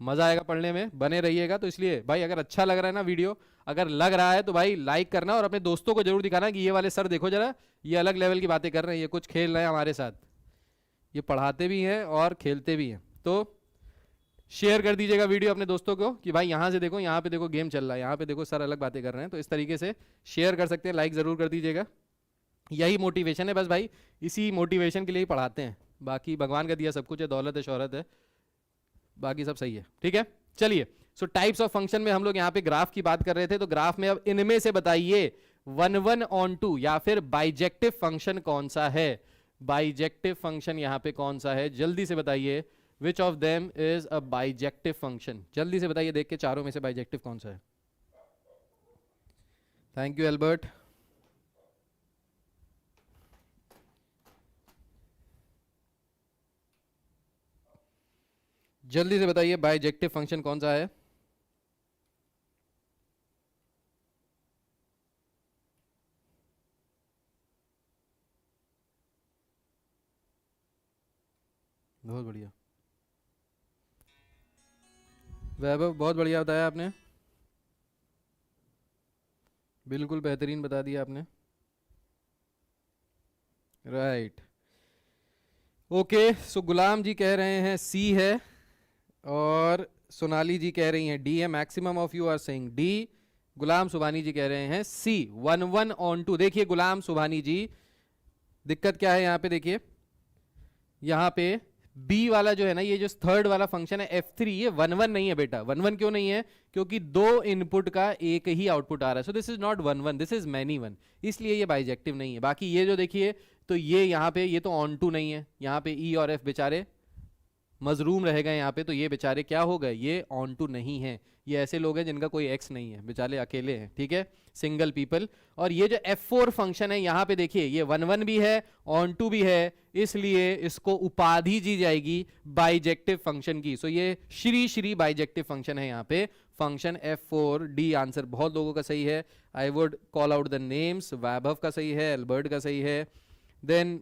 मजा आएगा पढ़ने में, बने रहिएगा। तो इसलिए भाई अगर अच्छा लग रहा है ना वीडियो, अगर लग रहा है तो भाई लाइक करना, और अपने दोस्तों को जरूर दिखाना कि ये वाले सर देखो जरा, ये अलग लेवल की बातें कर रहे हैं, ये कुछ खेल रहे हैं हमारे साथ, ये पढ़ाते भी हैं और खेलते भी हैं। तो शेयर कर दीजिएगा वीडियो अपने दोस्तों को कि भाई यहाँ से देखो, यहाँ पे देखो गेम चल रहा है, यहाँ पे देखो सर अलग बातें कर रहे हैं। तो इस तरीके से शेयर कर सकते हैं, लाइक जरूर कर दीजिएगा। यही मोटिवेशन है बस भाई, इसी मोटिवेशन के लिए ही पढ़ाते हैं। बाकी भगवान का दिया सब कुछ है, दौलत है, शोहरत है, बाकी सब सही है, ठीक है। चलिए, टाइप्स ऑफ फंक्शन में हम लोग यहाँ पे ग्राफ की बात कर रहे थे। तो ग्राफ में अब इनमें से बताइए वन वन ऑन टू या फिर बाइजेक्टिव फंक्शन कौन सा है? बाइजेक्टिव फंक्शन यहाँ पे कौन सा है? जल्दी से बताइए, which of them is a bijective function? जल्दी से बताइए, देख के चारों में से बाइजेक्टिव कौन सा है? Thank you Albert. जल्दी से बताइए बाइजेक्टिव फंक्शन कौन सा है? बहुत बढ़िया वैभव, बहुत बढ़िया बताया आपने, बिल्कुल बेहतरीन बता दिया आपने, राइट। ओके, सो गुलाम जी कह रहे हैं सी है, और सोनाली जी कह रही हैं डी है। Maximum of you are saying D. Ghulam Subhani ji कह रहे हैं C, one one onto. देखिए गुलाम सुभानी जी, दिक्कत क्या है यहाँ पे? देखिए यहाँ पे बी वाला जो है ना, ये जो थर्ड वाला फंक्शन है F3, ये वन वन नहीं है बेटा। वन वन क्यों नहीं है? क्योंकि दो इनपुट का एक ही आउटपुट आ रहा है। So this is not one one, this is many one, इसलिए ये बाइजेक्टिव नहीं है। बाकी ये जो देखिए, तो ये यहाँ पे, ये तो ऑन टू नहीं है, यहाँ पे ई और एफ बेचारे मजरूम रह गए यहाँ पे, तो ये बेचारे क्या हो गए? ये ऑन टू नहीं है। ये ऐसे लोग हैं जिनका कोई एक्स नहीं है, बेचारे अकेले हैं, ठीक है, सिंगल पीपल। और ये जो F4 फंक्शन है यहाँ पे देखिए, ये वन वन भी है, ऑन टू भी है, इसलिए इसको उपाधि दी जाएगी बाइजेक्टिव फंक्शन की। सो ये श्री बाइजेक्टिव फंक्शन है यहाँ पे, फंक्शन F4। डी आंसर बहुत लोगों का सही है। I would call out the names. Vaibhav का सही है, एल्बर्ट का सही है, देन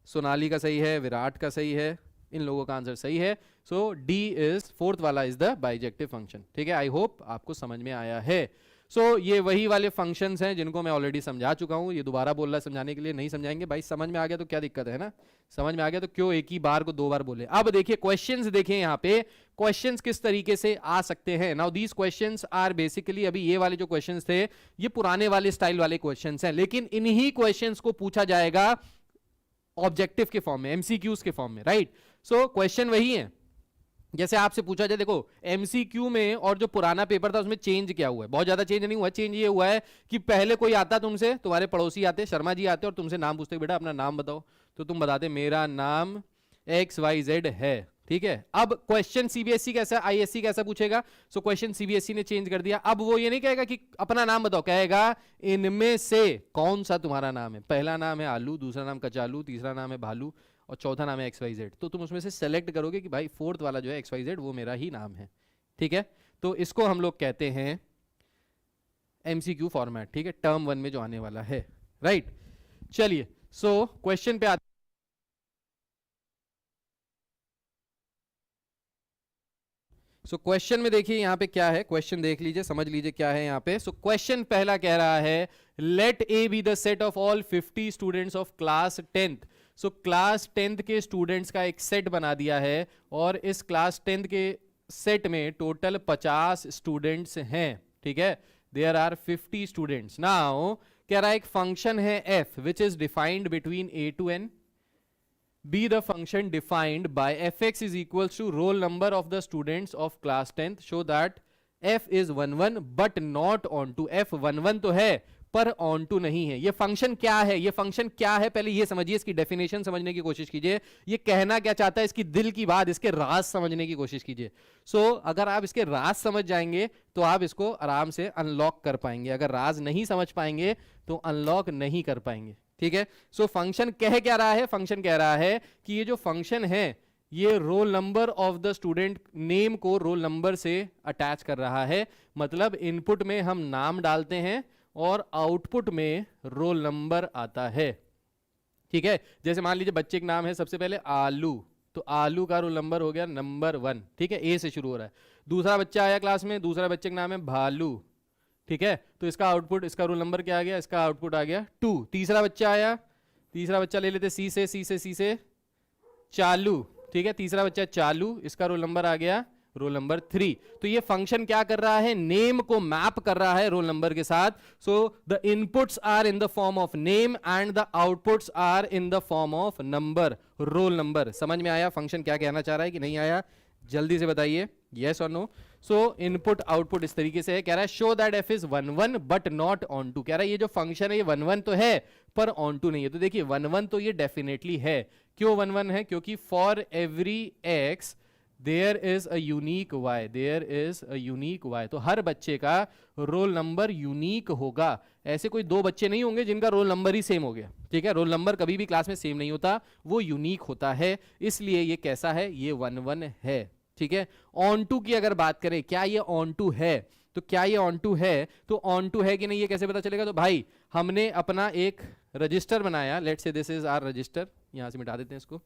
सोनाली का सही है, विराट का सही है, इन लोगों का आंसर सही है। सो डी इज फोर्थ वाला इज द बाइजेक्टिव फंक्शन, ठीक है। आई होप आपको समझ में आया है। ये वही वाले फंक्शंस हैं जिनको मैं ऑलरेडी समझा चुका हूं, ये दोबारा बोल रहा है समझाने के लिए, नहीं समझाएंगे भाई, समझ में आ गया तो क्या दिक्कत है ना? समझ में आ गया तो क्यों एक ही बार को दो बार बोले? अब देखिए क्वेश्चंस, देखें यहाँ पे क्वेश्चंस किस तरीके से आ सकते हैं। Now these questions are basically, अभी ये वाले जो क्वेश्चंस थे ये पुराने वाले स्टाइल वाले क्वेश्चंस हैं, लेकिन इन्हीं क्वेश्चंस को पूछा जाएगा ऑब्जेक्टिव के फॉर्म में, एमसीक्यूज के फॉर्म में, राइट। सो क्वेश्चन वही है। जैसे आपसे पूछा जाए, देखो एमसीक्यू में और जो पुराना पेपर था उसमें चेंज क्या हुआ है? बहुत ज्यादा चेंज नहीं हुआ है। चेंज ये हुआ है कि पहले कोई आता तुमसे, तुम्हारे पड़ोसी आते, शर्मा जी आते और तुमसे नाम पूछते, बेटा अपना नाम बताओ, तो तुम बताते मेरा नाम XYZ है, ठीक है। अब क्वेश्चन सीबीएसई कैसा, आईएससी कैसा पूछेगा? सो क्वेश्चन सीबीएसई ने चेंज कर दिया। अब वो ये नहीं कहेगा कि अपना नाम बताओ, कहेगा इनमें से कौन सा तुम्हारा नाम है। पहला नाम है आलू, दूसरा नाम कचालू, तीसरा नाम है भालू और चौथा नाम है XYZ। तो तुम उसमें से सेलेक्ट करोगे कि भाई फोर्थ वाला जो है XYZ वो मेरा ही नाम है। ठीक है, तो इसको हम लोग कहते हैं MCQ फॉर्मेट। ठीक है, टर्म 1 में जो आने वाला है, राइट। चलिए, सो क्वेश्चन पे आते। सो क्वेश्चन में देखिए यहाँ पे क्या है, क्वेश्चन देख लीजिए, समझ लीजिए क्या है यहाँ पे। सो क्वेश्चन पहला कह रहा है let A be the set of all 50 students of class 10th। So class 10th के स्टूडेंट्स का एक सेट बना दिया है और इस क्लास 10th के सेट में टोटल 50 स्टूडेंट्स हैं। ठीक है, देयर आर 50 स्टूडेंट्स। नाउ कह रहा है एक फंक्शन है f which is defined between a to n, be the function defined by fx is equals to roll number of the students of class 10th, show that f is 11 but not onto। f 11 तो है पर onto नहीं है। ये फंक्शन क्या है, ये फंक्शन क्या है पहले ये समझिए, इसकी डेफिनेशन समझने की कोशिश कीजिए, ये कहना क्या चाहता है, इसकी दिल की बात, इसके राज समझने की कोशिश कीजिए। सो अगर आप इसके राज समझ जाएंगे तो आप इसको आराम से अनलॉक कर पाएंगे, अगर राज नहीं समझ पाएंगे तो अनलॉक नहीं कर पाएंगे। ठीक है, सो फंक्शन कह क्या रहा है, फंक्शन कह रहा है कि ये जो फंक्शन है ये roll number of the student name को रोल नंबर से अटैच कर रहा है। मतलब इनपुट में हम नाम डालते हैं और आउटपुट में रोल नंबर आता है। ठीक है, जैसे मान लीजिए बच्चे का नाम है सबसे पहले आलू, तो आलू का रोल नंबर हो गया नंबर 1। ठीक है, ए से शुरू हो रहा है। दूसरा बच्चा आया क्लास में, दूसरा बच्चे का नाम है भालू। ठीक है, तो इसका आउटपुट, इसका रोल नंबर क्या आ गया, इसका आउटपुट आ गया 2। तीसरा बच्चा आया, तीसरा बच्चा ले लेते सी से चालू। ठीक है, तीसरा बच्चा चालू, इसका रोल नंबर आ गया रोल नंबर 3। तो ये फंक्शन क्या कर रहा है, नेम को मैप कर रहा है रोल नंबर के साथ। So the inputs are in the form of name and the outputs are in the form of number, roll number. समझ में आया फंक्शन क्या कहना चाह रहा है कि नहीं आया? जल्दी से बताइए, यस और नो। सो इनपुट आउटपुट इस तरीके से है, कह रहा है show that f is 11 but not onto. कह रहा है ये जो फंक्शन है ये 11 तो है पर ऑन टू नहीं है। तो देखिए 11 तो ये डेफिनेटली है। क्यों 11 है? क्योंकि for every x there is a unique y, there is a unique y। तो हर बच्चे का रोल नंबर यूनिक होगा। ऐसे कोई दो बच्चे नहीं होंगे जिनका रोल नंबर ही सेम हो गया। ठीक है, रोल नंबर कभी भी क्लास में सेम नहीं होता, वो यूनिक होता है, इसलिए ये कैसा है, ये 11 है। ठीक है, ऑन टू की अगर बात करें, क्या ये ऑन टू है? तो क्या ये ऑन टू है? तो ऑन टू है कि नहीं ये कैसे पता चलेगा? तो भाई हमने अपना एक रजिस्टर बनाया, let's say this is our register, यहां से मिटा देते हैं इसको।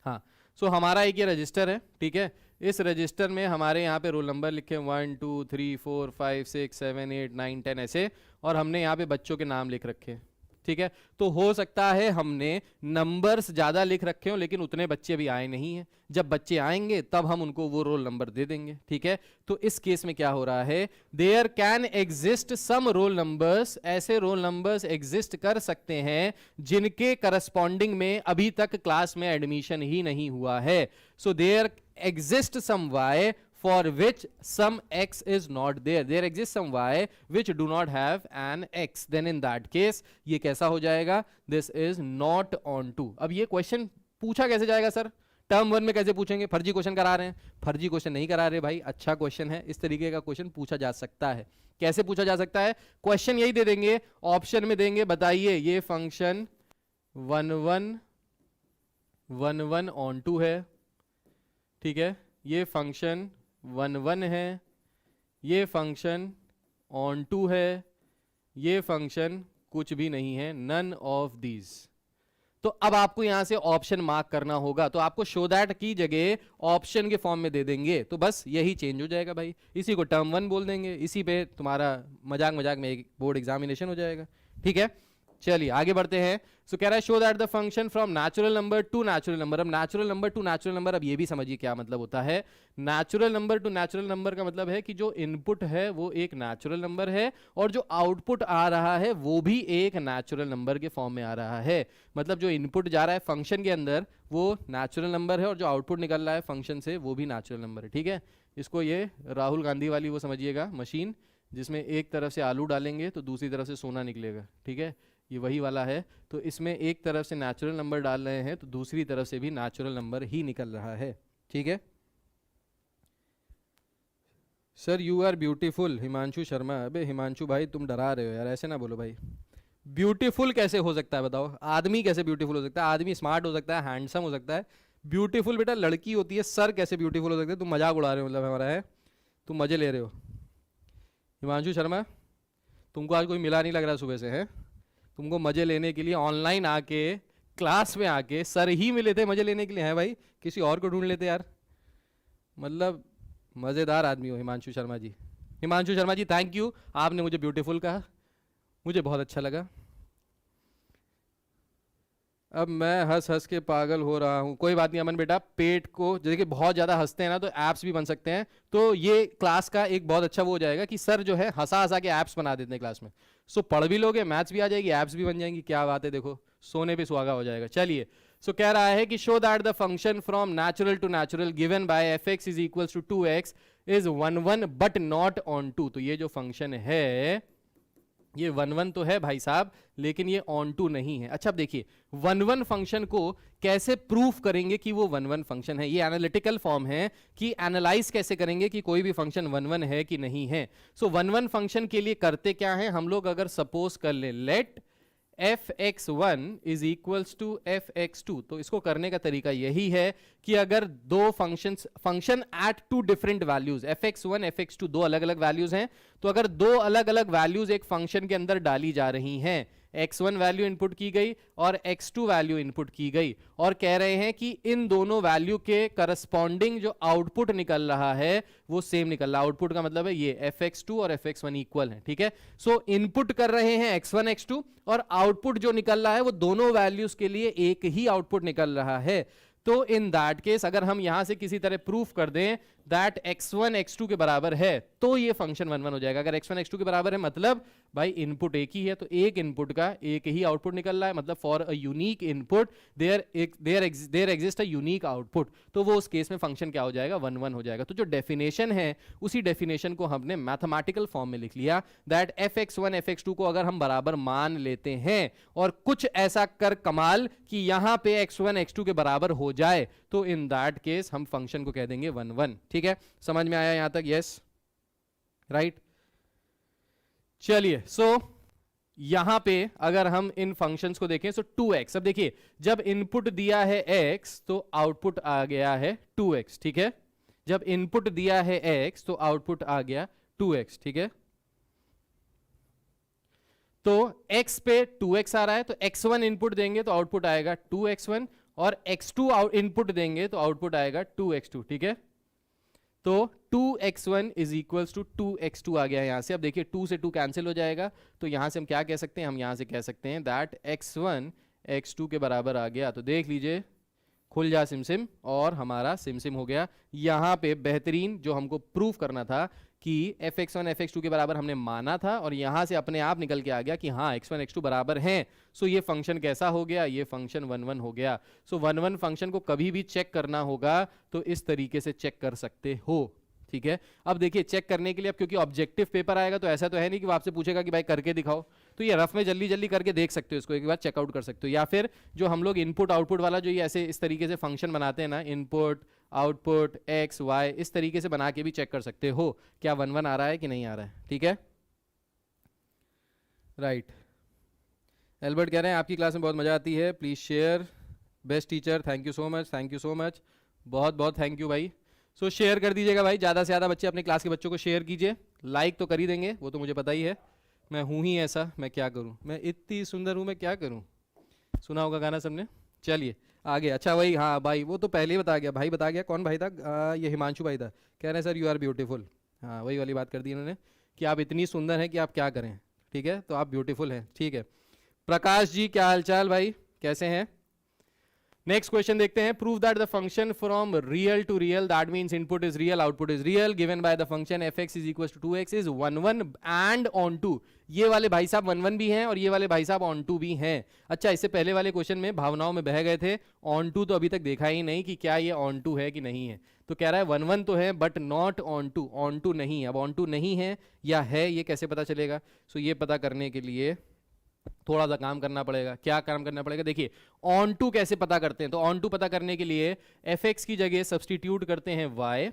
हाँ, सो हमारा एक ये रजिस्टर है। ठीक है, इस रजिस्टर में हमारे यहाँ पे रोल नंबर लिखे 1 2 3 4 5 6 7 8 9 10 ऐसे, और हमने यहाँ पे बच्चों के नाम लिख रखे हैं। ठीक है, तो हो सकता है हमने नंबर्स ज्यादा लिख रखे हो लेकिन उतने बच्चे अभी आए नहीं हैं। जब बच्चे आएंगे तब हम उनको वो रोल नंबर दे देंगे। ठीक है, तो इस केस में क्या हो रहा है, there can exist some roll numbers, ऐसे रोल नंबर्स एग्जिस्ट कर सकते हैं जिनके करस्पॉन्डिंग में अभी तक क्लास में एडमिशन ही नहीं हुआ है। So there exist some y for which some x is not there, there exists some y which do not have an x, then in that case ये कैसा हो जाएगा, this is not on to। अब ये क्वेश्चन पूछा कैसे जाएगा सर, टर्म 1 में कैसे पूछेंगे? फर्जी क्वेश्चन करा रहे हैं? फर्जी क्वेश्चन नहीं करा रहे भाई, अच्छा क्वेश्चन है, इस तरीके का क्वेश्चन पूछा जा सकता है। कैसे पूछा जा सकता है? क्वेश्चन यही दे देंगे, ऑप्शन में देंगे बताइए ये फंक्शन 11 ऑन टू है। ठीक है, ये फंक्शन 11 है, ये फंक्शन ऑन टू है, ये फंक्शन कुछ भी नहीं है, नन ऑफ दीज। तो अब आपको यहां से ऑप्शन मार्क करना होगा, तो आपको शो दैट की जगह ऑप्शन के फॉर्म में दे देंगे, तो बस यही चेंज हो जाएगा भाई। इसी को टर्म 1 बोल देंगे, इसी पे तुम्हारा मजाक मजाक में एक बोर्ड एग्जामिनेशन हो जाएगा। ठीक है, चलिए आगे बढ़ते हैं। सो कह रहा है show that the function from natural number to natural number. अब natural number to natural number, अब ये भी समझिए क्या मतलब होता है। Natural number to natural number का मतलब है कि जो इनपुट है वो एक नेचुरल नंबर है और जो आउटपुट आ रहा है वो भी एक नेचुरल नंबर के फॉर्म में आ रहा है। मतलब जो इनपुट जा रहा है फंक्शन के अंदर वो नेचुरल नंबर है और जो आउटपुट निकल रहा है फंक्शन से वो भी नेचुरल नंबर है। ठीक है, इसको ये राहुल गांधी वाली वो समझिएगा मशीन, जिसमें एक तरफ से आलू डालेंगे तो दूसरी तरफ से सोना निकलेगा। ठीक है, ये वही वाला है। तो इसमें एक तरफ से नेचुरल नंबर डाल रहे हैं तो दूसरी तरफ से भी नेचुरल नंबर ही निकल रहा है, ठीक है। Sir you are beautiful, Himanshu Sharma. अबे हिमांशु भाई तुम डरा रहे हो यार, ऐसे ना बोलो भाई। ब्यूटीफुल कैसे हो सकता है बताओ? आदमी कैसे ब्यूटीफुल हो सकता है? आदमी स्मार्ट हो सकता है, हैंडसम हो सकता है, ब्यूटीफुल बेटा लड़की होती है। सर कैसे ब्यूटीफुल हो सकते हैं? तुम मजाक उड़ा रहे हो मतलब हमारा, है तुम मजे ले रहे हो। हिमांशु शर्मा तुमको आज कोई मिला नहीं लग रहा सुबह से, है? तुमको मजे लेने के लिए ऑनलाइन आके क्लास में आके सर ही मिले थे मजे लेने के लिए, है भाई? किसी और को ढूंढ लेते यार। मतलब मज़ेदार आदमी हो हिमांशु शर्मा जी। हिमांशु शर्मा जी थैंक यू, आपने मुझे ब्यूटीफुल कहा, मुझे बहुत अच्छा लगा। अब मैं हंस हंस के पागल हो रहा हूँ। कोई बात नहीं अमन बेटा, पेट को जैसे कि बहुत ज़्यादा हंसते हैं ना तो एप्स भी बन सकते हैं। तो ये क्लास का एक बहुत अच्छा वो हो जाएगा कि सर जो है हंसा हंसा के एप्स बना देते हैं क्लास में। सो पढ़ भी लोगे, मैथ्स भी आ जाएगी, एप्स भी बन जाएंगी। क्या बात है, देखो सोने पे सुहागा हो जाएगा। चलिए सो कह रहा है कि show that the function from natural to natural given by f x is equal to 2x is 1 1 but not onto 2। तो ये जो फंक्शन है ये 1 1 तो है भाई साहब, लेकिन ये ऑन टू नहीं है। अच्छा अब देखिए 1 1 फंक्शन को कैसे प्रूफ करेंगे कि वो 1 1 फंक्शन है। ये एनालिटिकल फॉर्म है कि एनालाइज कैसे करेंगे कि कोई भी फंक्शन 1 1 है कि नहीं है। सो 1 1 फंक्शन के लिए करते क्या है हम लोग, अगर सपोज कर ले late f(x1) is equals to f(x2), तो इसको करने का तरीका यही है कि अगर दो function at two different values f(x1) f(x2) दो अलग अलग वैल्यूज हैं, तो अगर दो अलग अलग वैल्यूज एक फंक्शन के अंदर डाली जा रही हैं, x1 वैल्यू इनपुट की गई और x2 वैल्यू इनपुट की गई, और कह रहे हैं कि इन दोनों वैल्यू के करस्पॉन्डिंग जो आउटपुट निकल रहा है वो सेम निकल रहा है। आउटपुट का मतलब है ये fx2 और fx1 इक्वल है, ठीक है। सो इनपुट कर रहे हैं x1 x2 और आउटपुट जो निकल रहा है वो दोनों वैल्यूज के लिए एक ही आउटपुट निकल रहा है। तो इन दैट केस अगर हम यहां से किसी तरह प्रूफ कर दें दैट x1 x2 के बराबर है तो ये फंक्शन 1 1 हो जाएगा। अगर x1 x2 के बराबर है मतलब भाई इनपुट एक ही है, तो एक इनपुट का एक ही आउटपुट निकल रहा है, मतलब for a unique input there exist a unique output, तो वो उस केस में फंक्शन क्या हो जाएगा 1 1 हो जाएगा। तो जो डेफिनेशन है उसी डेफिनेशन को हमने मैथमेटिकल फॉर्म में लिख लिया दैट fx1 fx2 को अगर हम बराबर मान लेते हैं और कुछ ऐसा कर कमाल कि यहां पे x1 x2 के बराबर हो जाए तो इन दैट केस हम फंक्शन को कह देंगे 1 1, ठीक है। समझ में आया यहां तक? Yes right. चलिए सो यहां पे अगर हम इन फंक्शंस को देखें, सो 2x, अब देखिए जब इनपुट दिया है x तो आउटपुट आ गया है 2x, ठीक है। जब इनपुट दिया है x तो आउटपुट आ गया 2x, ठीक है। तो x पे 2x आ रहा है तो x1 इनपुट देंगे तो आउटपुट आएगा 2x1 और x2 इनपुट देंगे तो आउटपुट आएगा 2x2, ठीक है। तो 2x1 is equals to 2x2 आ गया यहां से। अब देखिए 2 से 2 कैंसिल हो जाएगा, तो यहां से हम क्या कह सकते हैं, हम यहां से कह सकते हैं दैट x1 x2 के बराबर आ गया। तो देख लीजिए खुल जा सिमसिम और हमारा सिमसिम हो गया। यहां पे बेहतरीन जो हमको प्रूफ करना था कि fx1 fx2 के बराबर हमने माना था और यहां से अपने आप निकल के आ गया कि हाँ x1 x2 बराबर हैं। सो ये फंक्शन कैसा हो गया, ये फंक्शन 1 1 हो गया। सो 1 1 फंक्शन को कभी भी चेक करना होगा तो इस तरीके से चेक कर सकते हो, ठीक है। अब देखिए चेक करने के लिए, अब क्योंकि ऑब्जेक्टिव पेपर आएगा तो ऐसा तो है नहीं कि वो आपसे पूछेगा कि भाई करके दिखाओ, तो ये रफ में जल्दी जल्दी करके देख सकते हो, इसको एक बार चेकआउट कर सकते हो। या फिर जो हम लोग इनपुट आउटपुट वाला जो ये ऐसे इस तरीके से फंक्शन बनाते हैं ना, इनपुट आउटपुट एक्स वाई, इस तरीके से बना के भी चेक कर सकते हो क्या 1 1 आ रहा है कि नहीं आ रहा है, ठीक है। राइट। एल्बर्ट कह रहे हैं आपकी क्लास में बहुत मजा आती है, please share, best teacher, thank you so much, thank you so much, बहुत बहुत थैंक यू भाई। सो शेयर कर दीजिएगा भाई, ज़्यादा से ज़्यादा बच्चे अपने क्लास के बच्चों को शेयर कीजिए। लाइक तो कर ही देंगे, वो तो मुझे पता ही है, मैं हूँ ही ऐसा, मैं क्या करूँ, मैं इतनी सुंदर हूँ, मैं क्या करूँ, सुना होगा गाना सबने। चलिए आगे। अच्छा वही, हाँ भाई वो तो पहले ही बता गया, भाई बता गया, कौन भाई था, ये हिमांशु भाई था, कह रहे हैं सर यू आर ब्यूटीफुल। हाँ वही वाली बात कर दी इन्होंने कि आप इतनी सुंदर हैं कि आप क्या करें, ठीक है, तो आप ब्यूटीफुल हैं, ठीक है। प्रकाश जी क्या हालचाल भाई, कैसे हैं? नेक्स्ट क्वेश्चन देखते हैं। Prove that the function from real to real, that means input is real output is real, given by the function fx is equal to 2x is 1 1 and onto. ये वाले भाई साहब 1 1 भी हैं और ये वाले भाई साहब ऑन टू भी हैं। अच्छा इससे पहले वाले क्वेश्चन में भावनाओं में बह गए थे, ऑन टू तो अभी तक देखा ही नहीं कि क्या ये ऑन टू है कि नहीं है। तो कह रहा है 1 1 तो है but not onto, onto नहीं। अब ऑन टू नहीं है या है ये कैसे पता चलेगा? सो ये पता करने के लिए थोड़ा सा काम करना पड़ेगा। क्या काम करना पड़ेगा? देखिए ऑन टू कैसे पता करते हैं, तो ऑन टू पता करने के लिए एफ एक्स की जगह सब्सटीट्यूट करते हैं y,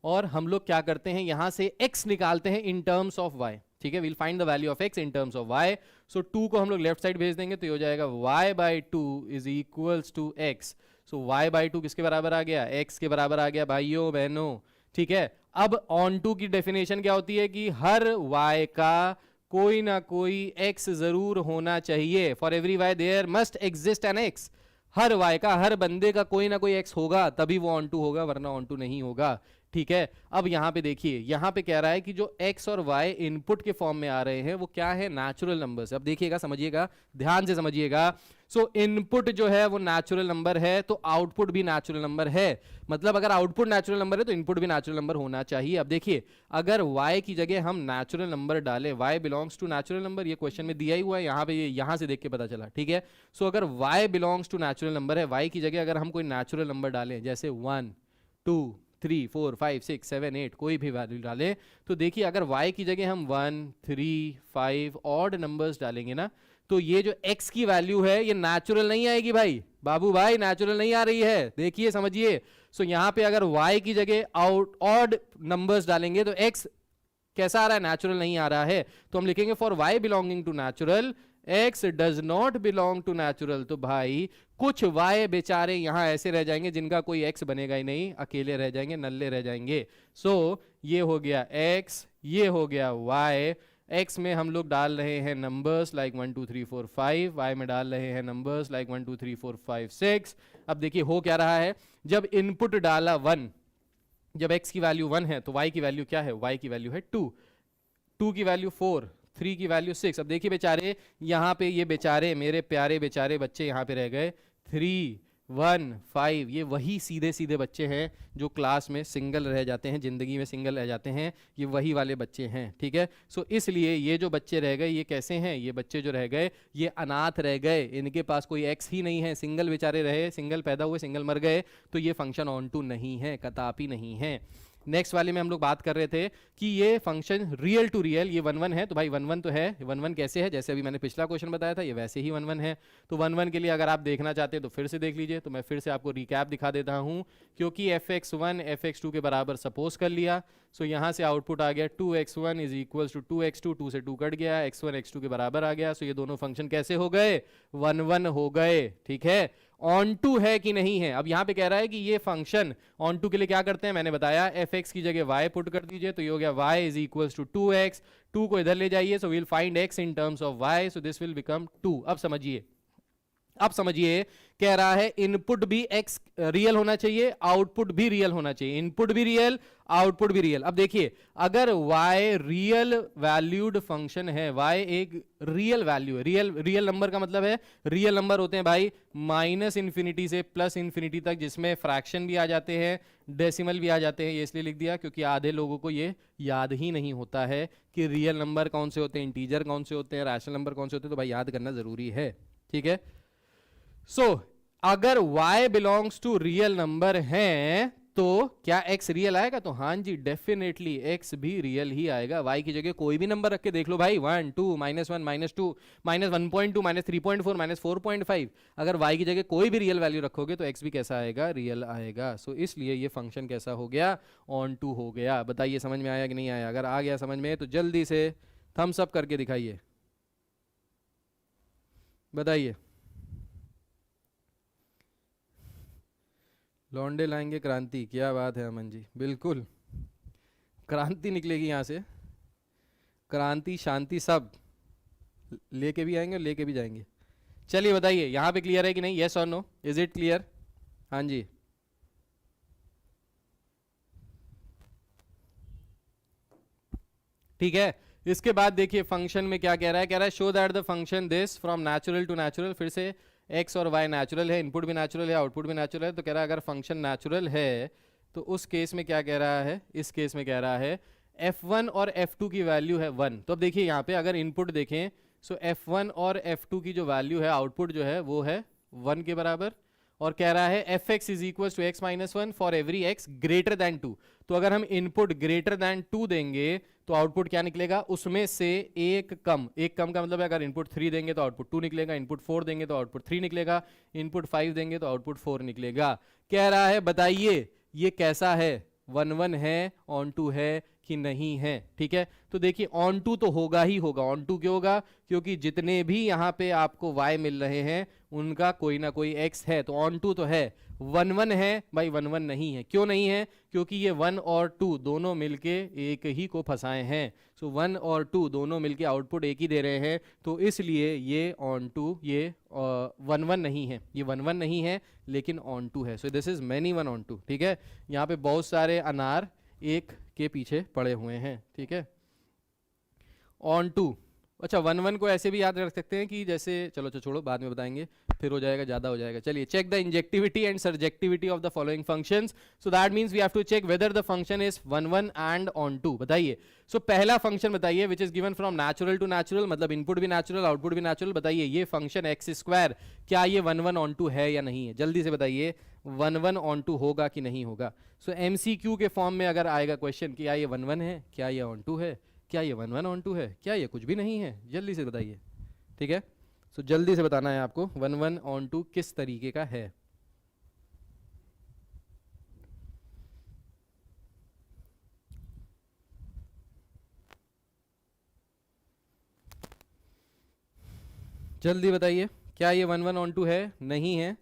और हम लोग क्या करते हैं यहां से x निकालते हैं इन टर्म्स ऑफ y। ठीक है, we'll find the value of x in terms of y। So 2 को हम लोग लेफ्ट साइड भेज देंगे तो ये हो जाएगा y by two is equals to x। So y by two किसके बराबर आ गया? x के बराबर आ गया भाइयों बहनों। ठीक है, अब ऑन टू की डेफिनेशन क्या होती है कि हर y का कोई ना कोई x जरूर होना चाहिए। For every y there must exist an x। हर y का, हर बंदे का कोई ना कोई x होगा तभी वो ऑन टू होगा, वरना ऑन टू नहीं होगा। ठीक है, अब यहां पे देखिए, यहां पे कह रहा है कि जो x और y इनपुट के फॉर्म में आ रहे हैं वो क्या है? Natural numbers. अब देखिएगा, समझिएगा, ध्यान से समझिएगा। सो इनपुट जो है वो नेचुरल नंबर है, तो आउटपुट भी नेचुरल नंबर है। मतलब अगर आउटपुट नेचुरल नंबर है तो इनपुट भी नेचुरल नंबर होना चाहिए। अब देखिए, अगर y की जगह हम नेचुरल नंबर डालें, y belongs to natural number, ये क्वेश्चन में दिया ही हुआ है यहाँ पे, ये यहां से देख के पता चला। ठीक है, सो अगर y belongs to natural number है, y की जगह अगर हम कोई नेचुरल नंबर डालें जैसे 1 2 3 4 5 6 7 8 कोई भी वैल्यू डालें, तो देखिए अगर y की जगह हम 1 3 5 ऑड नंबर्स डालेंगे ना, तो ये जो x की वैल्यू है ये नेचुरल नहीं आएगी भाई, बाबू भाई नेचुरल नहीं आ रही है। देखिए समझिए, सो यहां पे अगर y की जगह आउट ऑड नंबर्स डालेंगे तो x कैसा आ रहा है? नेचुरल नहीं आ रहा है। तो हम लिखेंगे for y belonging to natural x does not belong to natural. तो भाई कुछ y बेचारे यहां ऐसे रह जाएंगे जिनका कोई x बनेगा ही नहीं, अकेले रह जाएंगे, नल्ले रह जाएंगे। सो ये हो गया x, ये हो गया y। x में हम लोग डाल रहे हैं नंबर्स लाइक 1 2 3 4 5, y में डाल रहे हैं नंबर्स लाइक 1 2 3 4 5 6। अब देखिए हो क्या रहा है, जब इनपुट डाला 1, जब x की वैल्यू 1 है तो y की वैल्यू क्या है? y की वैल्यू है 2, 2 की वैल्यू 4, 3 की वैल्यू 6। अब देखिए बेचारे यहाँ पे, ये बेचारे मेरे प्यारे बेचारे बच्चे यहाँ पे रह गए 3 1 5। ये वही सीधे सीधे बच्चे हैं जो क्लास में सिंगल रह जाते हैं, जिंदगी में सिंगल रह जाते हैं, ये वही वाले बच्चे हैं। ठीक है, सो इसलिए ये जो बच्चे रह गए ये कैसे हैं? ये बच्चे जो रह गए ये अनाथ रह गए, इनके पास कोई एक्स ही नहीं है, सिंगल बेचारे रहे, सिंगल पैदा हुए सिंगल मर गए, तो ये फंक्शन ऑन टू नहीं है, कदापि नहीं है। नेक्स्ट वाले में हम लोग बात कर रहे थे कि ये फंक्शन रियल टू रियल, ये 1 1 है, तो भाई 1 1 तो है, 1 1 कैसे है? जैसे अभी मैंने पिछला क्वेश्चन बताया था, ये वैसे ही 1 1 है। तो 1 1 के लिए अगर आप देखना चाहते हैं तो फिर से देख लीजिए, तो मैं फिर से आपको रिकैप दिखा देता हूं, क्योंकि fx1 fx2 के बराबर सपोज कर लिया। सो यहां से आउटपुट आ गया 2x1 is equal to 2x2, 2 से 2 कट गया, x1 x2 के बराबर आ गया। सो ये दोनों फंक्शन कैसे हो गए? 1 1 हो गए। ठीक है, ऑन टू है कि नहीं है? अब यहां पे कह रहा है कि ये फंक्शन ऑन टू के लिए क्या करते हैं, मैंने बताया fx की जगह y पुट कर दीजिए, तो ये हो गया y is equal to 2x, 2 को इधर ले जाइए, so we'll find x in terms of y, so this will become 2। अब समझिए, अब समझिए, कह रहा है इनपुट भी x रियल होना चाहिए, आउटपुट भी रियल होना चाहिए, इनपुट भी रियल आउटपुट भी रियल। अब देखिए अगर y रियल वैल्यूड फंक्शन है, y एक रियल वैल्यू है, रियल नंबर का मतलब है, रियल नंबर होते हैं भाई -∞ से +∞ तक, जिसमें फ्रैक्शन भी आ जाते हैं, डेसिमल भी आ जाते हैं। ये इसलिए लिख दिया क्योंकि आधे लोगों को ये याद ही नहीं होता है कि रियल नंबर कौन से होते हैं, इंटीजर कौन से होते हैं, रैशनल नंबर कौन से होते हैं, तो भाई याद करना जरूरी है। ठीक है, सो अगर y belongs to real number है तो क्या x रियल आएगा? तो हाँ जी, डेफिनेटली x भी रियल ही आएगा। y की जगह कोई भी नंबर रख के देख लो भाई, 1 2 -1 -2 -1.2 -3.4 -4.5, अगर y की जगह कोई भी रियल वैल्यू रखोगे तो x भी कैसा आएगा? रियल आएगा। सो इसलिए ये फंक्शन कैसा हो गया? ऑन टू हो गया। बताइए समझ में आया कि नहीं आया? अगर आ गया समझ में तो जल्दी से थम्स अप करके दिखाइए, बताइए। लौंडे लाएंगे क्रांति, क्या बात है अमन जी, बिल्कुल क्रांति निकलेगी यहाँ से, क्रांति शांति सब लेके भी आएंगे और लेके भी जाएंगे। चलिए बताइए यहाँ पे क्लियर है कि नहीं? यस और नो, इज इट क्लियर? हाँ जी, ठीक है। इसके बाद देखिए फंक्शन में क्या कह रहा है, कह रहा है show that the function this from natural to natural. फिर से x और y नेचुरल है, इनपुट भी नेचुरल है, आउटपुट भी नेचुरल है, तो कह रहा है अगर फंक्शन नेचुरल है तो उस केस में क्या कह रहा है, इस केस में कह रहा है f1 और f2 की वैल्यू है 1। तो अब देखिए यहाँ पे अगर इनपुट देखें, सो f1 और f2 की जो वैल्यू है, आउटपुट जो है वो है 1 के बराबर, और कह रहा है fx is equal to x -1 for every x greater than 2। तो अगर हम इनपुट ग्रेटर दैन 2 देंगे तो आउटपुट क्या निकलेगा, उसमें से एक कम का मतलब है अगर इनपुट 3 देंगे तो आउटपुट 2 निकलेगा, इनपुट 4 देंगे तो आउटपुट 3 निकलेगा, इनपुट 5 देंगे तो आउटपुट 4 निकलेगा। कह रहा है बताइए ये कैसा है, 1 1 है, ऑन टू है कि नहीं है। ठीक है, तो देखिए ऑन टू तो होगा ही होगा। ऑन टू क्यों होगा, क्योंकि जितने भी यहाँ पे आपको y मिल रहे हैं उनका कोई ना कोई x है, तो ऑन टू तो है। 1 1 है भाई, 1 1 नहीं है। क्यों नहीं है, क्योंकि ये 1 और 2 दोनों मिलके एक ही को फंसाए हैं। सो 1 और 2 दोनों मिलके आउटपुट एक ही दे रहे हैं, तो इसलिए ये ऑन टू, ये 1 1 नहीं है, ये 1 1 नहीं है लेकिन ऑन टू है। So this is many one onto. ठीक है, यहाँ पे बहुत सारे अनार एक के पीछे पड़े हुए हैं। ठीक है, ऑन टू। अच्छा 1 1 को ऐसे भी याद रख सकते हैं कि जैसे, चलो छोड़ो बाद में बताएंगे, फिर हो जाएगा ज़्यादा हो जाएगा। चलिए, check the injectivity and surjectivity of the following functions. So that means we have to check whether the function is 1 1 and onto. बताइए, सो पहला फंक्शन बताइए which is given from natural to natural, मतलब इनपुट भी नेचुरल आउटपुट भी नेचुरल। बताइए ये फंक्शन एक्स स्क्वायर क्या ये 1 1 ऑन टू है या नहीं है, जल्दी से बताइए 1 1 ऑन टू होगा कि नहीं होगा। सो MCQ के फॉर्म में अगर आएगा क्वेश्चन, क्या ये 1 1 है, क्या ये ऑन टू है, क्या ये 1 1 ऑन टू है, क्या ये कुछ भी नहीं है, जल्दी से बताइए। ठीक है, सो जल्दी से बताना है आपको 1 1 ऑन टू किस तरीके का है। जल्दी बताइए, क्या ये 1 1 ऑन टू है, नहीं है।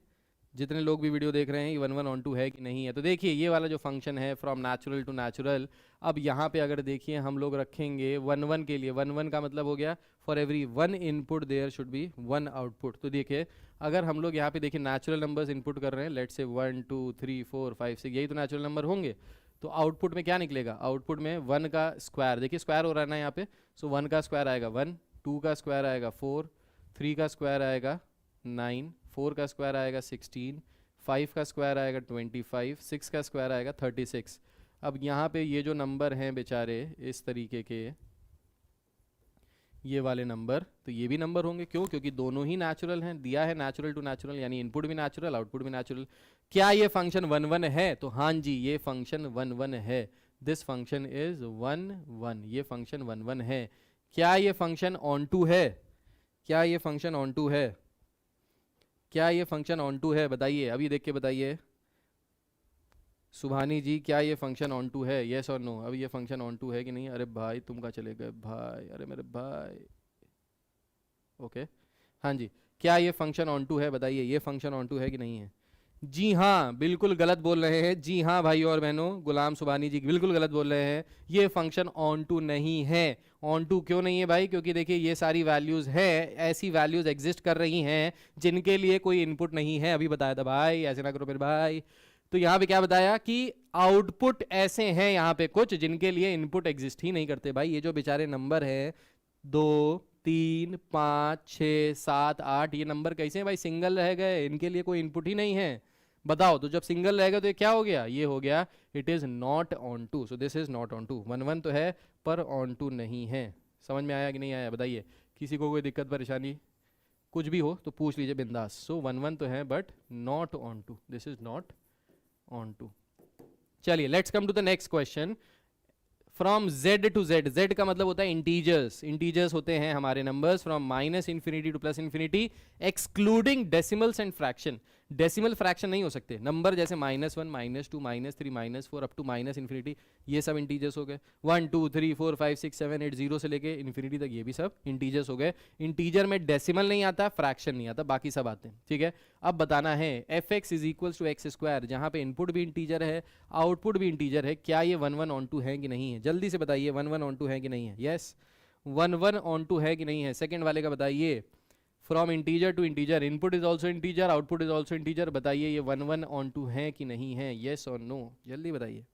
जितने लोग भी वीडियो देख रहे हैं ये 1 1 ऑन टू है कि नहीं है। तो देखिए ये वाला जो फंक्शन है फ्रॉम नेचुरल टू नेचुरल, अब यहाँ पे अगर देखिए हम लोग रखेंगे 1 1 के लिए, 1 1 का मतलब हो गया for every 1 input there should be 1 output. तो देखिए अगर हम लोग यहाँ पे देखिए नेचुरल नंबर्स इनपुट कर रहे हैं, लेट्स से 1 2 3 4 5 6, यही तो नेचुरल नंबर होंगे। तो आउटपुट में क्या निकलेगा, आउटपुट में 1 का स्क्वायर, देखिए स्क्वायर हो रहा है ना यहाँ पे, सो 1 का स्क्वायर आएगा 1, 2 का स्क्वायर आएगा 4, 3 का स्क्वायर आएगा 9, 4 का स्क्वायर आएगा 16, 5 का स्क्वायर आएगा 25, 6 का स्क्वायर आएगा 36। अब यहाँ पे ये जो नंबर हैं बेचारे इस तरीके के, ये वाले नंबर, तो ये भी नंबर होंगे। क्यों, क्योंकि दोनों ही नेचुरल हैं, दिया है नेचुरल टू नेचुरल, यानी इनपुट भी नेचुरल आउटपुट भी नेचुरल। क्या ये फंक्शन 1 1 है, तो हाँ जी ये फंक्शन 1 1 है। दिस फंक्शन इज 1 1, ये फंक्शन 1 1 है। क्या ये फंक्शन ऑन टू है, क्या ये फंक्शन ऑन टू है, क्या ये फंक्शन ऑन टू है, बताइए अभी देख के बताइए। सुभानी जी, क्या ये फंक्शन ऑन टू है, येस और नो, अभी ये फंक्शन ऑन टू है कि नहीं। अरे भाई तुम का चले गए भाई, अरे मेरे भाई, ओके हाँ जी, क्या ये फंक्शन ऑन टू है, बताइए ये फंक्शन ऑन टू है कि नहीं है। जी हाँ, बिल्कुल गलत बोल रहे हैं, जी हाँ भाई और बहनों, गुलाम सुबानी जी बिल्कुल गलत बोल रहे हैं, ये फंक्शन ऑन टू नहीं है। ऑन टू क्यों नहीं है भाई, क्योंकि देखिए ये सारी वैल्यूज है, ऐसी वैल्यूज एग्जिस्ट कर रही हैं जिनके लिए कोई इनपुट नहीं है। अभी बताया था भाई, ऐसे ना करो मेरे भाई। तो यहाँ पे क्या बताया कि आउटपुट ऐसे हैं यहाँ पे कुछ जिनके लिए इनपुट एग्जिस्ट ही नहीं करते। भाई ये जो बेचारे नंबर है 2 3 5 6 7 8, ये नंबर कैसे हैं भाई, सिंगल रह गए, इनके लिए कोई इनपुट ही नहीं है। बताओ, तो जब सिंगल रहेगा तो ये क्या हो गया, ये हो गया it is not onto. So this is not onto. 1 1 तो है पर ऑन टू नहीं है। समझ में आया कि नहीं आया, बताइए। किसी को कोई दिक्कत परेशानी कुछ भी हो तो पूछ लीजिए बिंदास। सो 1 1 तो है but not onto, this is not onto. चलिए let's come to the next question. From z to z, z का मतलब होता है इंटीजर्स, इंटीजर्स होते हैं हमारे numbers from minus infinity two plus infinity excluding decimals and fraction. Decimal fraction नहीं हो सकते नंबर, जैसे -1 -2 -3 -4 अप टू माइनस इन्फिनिटी, ये सब इंटीजर्स हो गए। 1 2 3 4 5 6 7 8 0 से लेके इन्फिनिटी तक ये भी सब इंटीजर्स हो गए। इंटीजर में डेसिमल नहीं आता, फ्रैक्शन नहीं आता, बाकी सब आते हैं। ठीक है, अब बताना है f(x) is equals to x square, जहां पे इनपुट भी इंटीजर है आउटपुट भी इंटीजर है, क्या ये 1 1 ऑन टू है कि नहीं है, जल्दी से बताइए 1 1 ऑन टू है कि नहीं है। यस 1 1 ऑन टू है कि नहीं है। सेकेंड वाले का बताइए, from integer to integer, input is also integer output is also integer, बताइए ये 1 1 ऑन टू है कि नहीं है, येस और नो, जल्दी बताइए।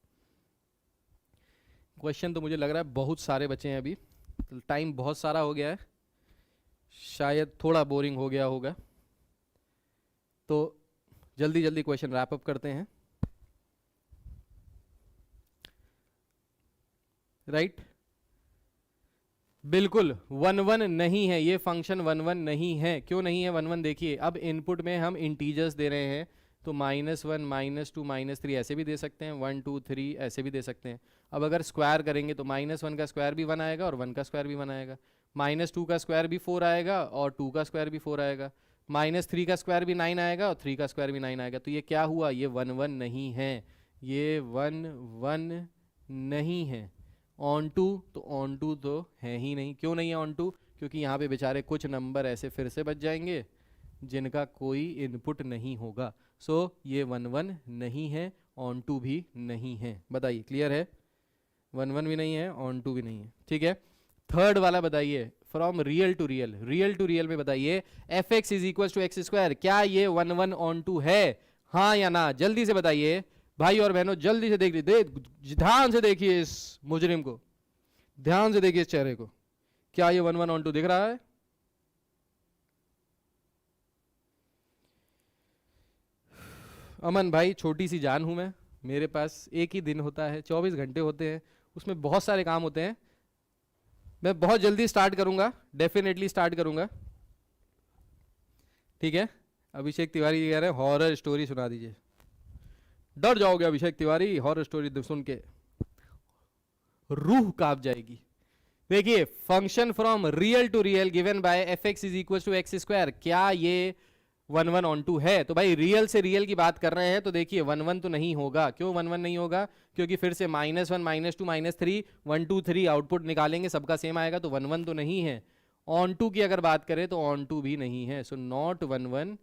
क्वेश्चन तो मुझे लग रहा है बहुत सारे बचे हैं, अभी टाइम बहुत सारा हो गया है, शायद थोड़ा बोरिंग हो गया होगा, तो जल्दी जल्दी क्वेश्चन रैप अप करते हैं। राइट बिल्कुल 1 1 नहीं है, ये फंक्शन 1 1 नहीं है। क्यों नहीं है 1 1, देखिए अब इनपुट में हम इंटीजर्स दे रहे हैं, तो -1 -2 -3 ऐसे भी दे सकते हैं, 1 2 3 ऐसे भी दे सकते हैं। अब अगर स्क्वायर करेंगे तो -1 का स्क्वायर भी 1 आएगा और 1 का स्क्वायर भी 1 आएगा, -2 का स्क्वायर भी 4 आएगा और 2 का स्क्वायर भी 4 आएगा, -3 का स्क्वायर भी 9 आएगा और 3 का स्क्वायर भी 9 आएगा। तो ये क्या हुआ, ये 1 1 नहीं है, ये 1 1 नहीं है। ऑन टू, तो ऑन टू तो है ही नहीं। क्यों नहीं है ऑन टू? क्योंकि यहाँ पे बेचारे कुछ नंबर ऐसे फिर से बच जाएंगे जिनका कोई इनपुट नहीं होगा। सो ये 1 1 नहीं है, ऑन टू भी नहीं है। बताइए, क्लियर है? 1 1 भी नहीं है, ऑन टू भी नहीं है, ठीक है। थर्ड वाला बताइए, from real to real, real to real में बताइए f x is equal to x square, क्या ये 1 1 ऑन टू है, हाँ या ना? जल्दी से बताइए भाई और बहनों, जल्दी से देख लीजिए, ध्यान से देखिए इस मुजरिम को, ध्यान से देखिए इस चेहरे को, क्या ये 1 1 ऑन टू दिख रहा है? अमन भाई, छोटी सी जान हूं मैं, मेरे पास एक ही दिन होता है, 24 घंटे होते हैं, उसमें बहुत सारे काम होते हैं। मैं बहुत जल्दी स्टार्ट करूंगा, डेफिनेटली स्टार्ट करूंगा, ठीक है। अभिषेक तिवारी कह रहे हैं हॉरर स्टोरी सुना दीजिए। डर जाओगे अभिषेक तिवारी, हॉरर स्टोरी सुन के रूह कांप जाएगी। देखिए, function from real to real given by f x is equal to x square, क्या ये 1 1 ऑन टू है? तो भाई रियल से रियल की बात कर रहे हैं, तो देखिए 1 1 तो नहीं होगा। क्यों 1 1 नहीं होगा? क्योंकि फिर से -1 -2 -3 1 2 3 आउटपुट निकालेंगे, सबका सेम आएगा, तो 1 1 तो नहीं है। ऑन टू की अगर बात करें तो ऑन टू भी नहीं है, so not 1 1